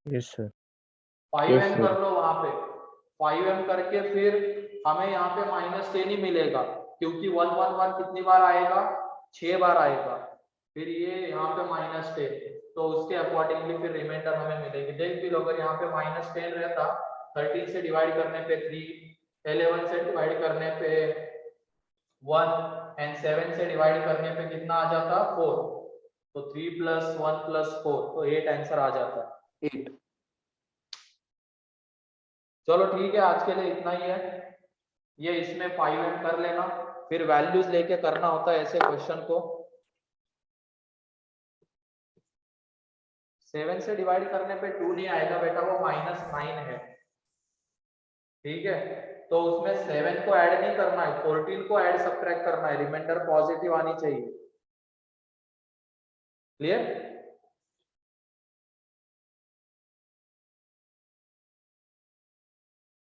Yes sir. 5m कर लो वहां पे, 5m करके फिर हमें यहाँ पे -10 ही मिलेगा, क्योंकि 111 कितनी बार आएगा? 6 बार आएगा। फिर ये यहाँ पे -10, तो उसके अकॉर्डिंगली फिर रिमाइंडर हमें मिलेगी। देख भी लो, अगर यहाँ पे -10 रहता, 13 से डिवाइड करने पे 3, 11 से डिवाइड करने पे 1 एंड 7 से डिवाइड करने पे कितना आ जाता? 4। तो 3 + 1 + 4, तो 8 आंसर आ जाता। 8। चलो ठीक है, आज के लिए इतना ही है। ये इसमें 5m कर लेना, फिर वैल्यूज लेके करना होता है ऐसे क्वेश्चन को। 7 से डिवाइड करने पे 2 नहीं आएगा बेटा, वो -9 है, ठीक है? तो उसमें 7 को ऐड नहीं करना है, 14 को ऐड सब्ट्रैक्ट करना है, रिमाइंडर पॉजिटिव आनी चाहिए। क्लियर?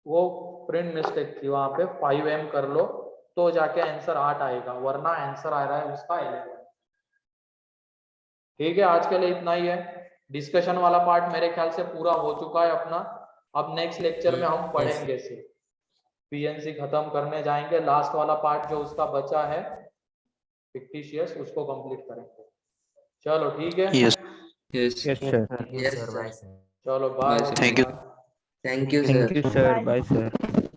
वो प्रिंट मिस्टेक थी वहां पे, 5m कर लो तो जाके आंसर 8 आएगा, वरना आंसर आ रहा है उसका 11। ठीक है, आज के लिए इतना ही है। डिस्कशन वाला पार्ट मेरे ख्याल से पूरा हो चुका है अपना। अब नेक्स्ट लेक्चर में हम पढ़ेंगे सिर्फ पीएनसी खत्म करने जाएंगे, लास्ट वाला पार्ट जो उसका बचा है फिक्टिशियस, उसको कंप्लीट करेंगे। चलो ठीक है, yes. Yes. Yes sir. Thank you, Yes, sir. sir. Bye, sir. चलो bye. Thank you. Thank you thank sir. You sir. Bye sir.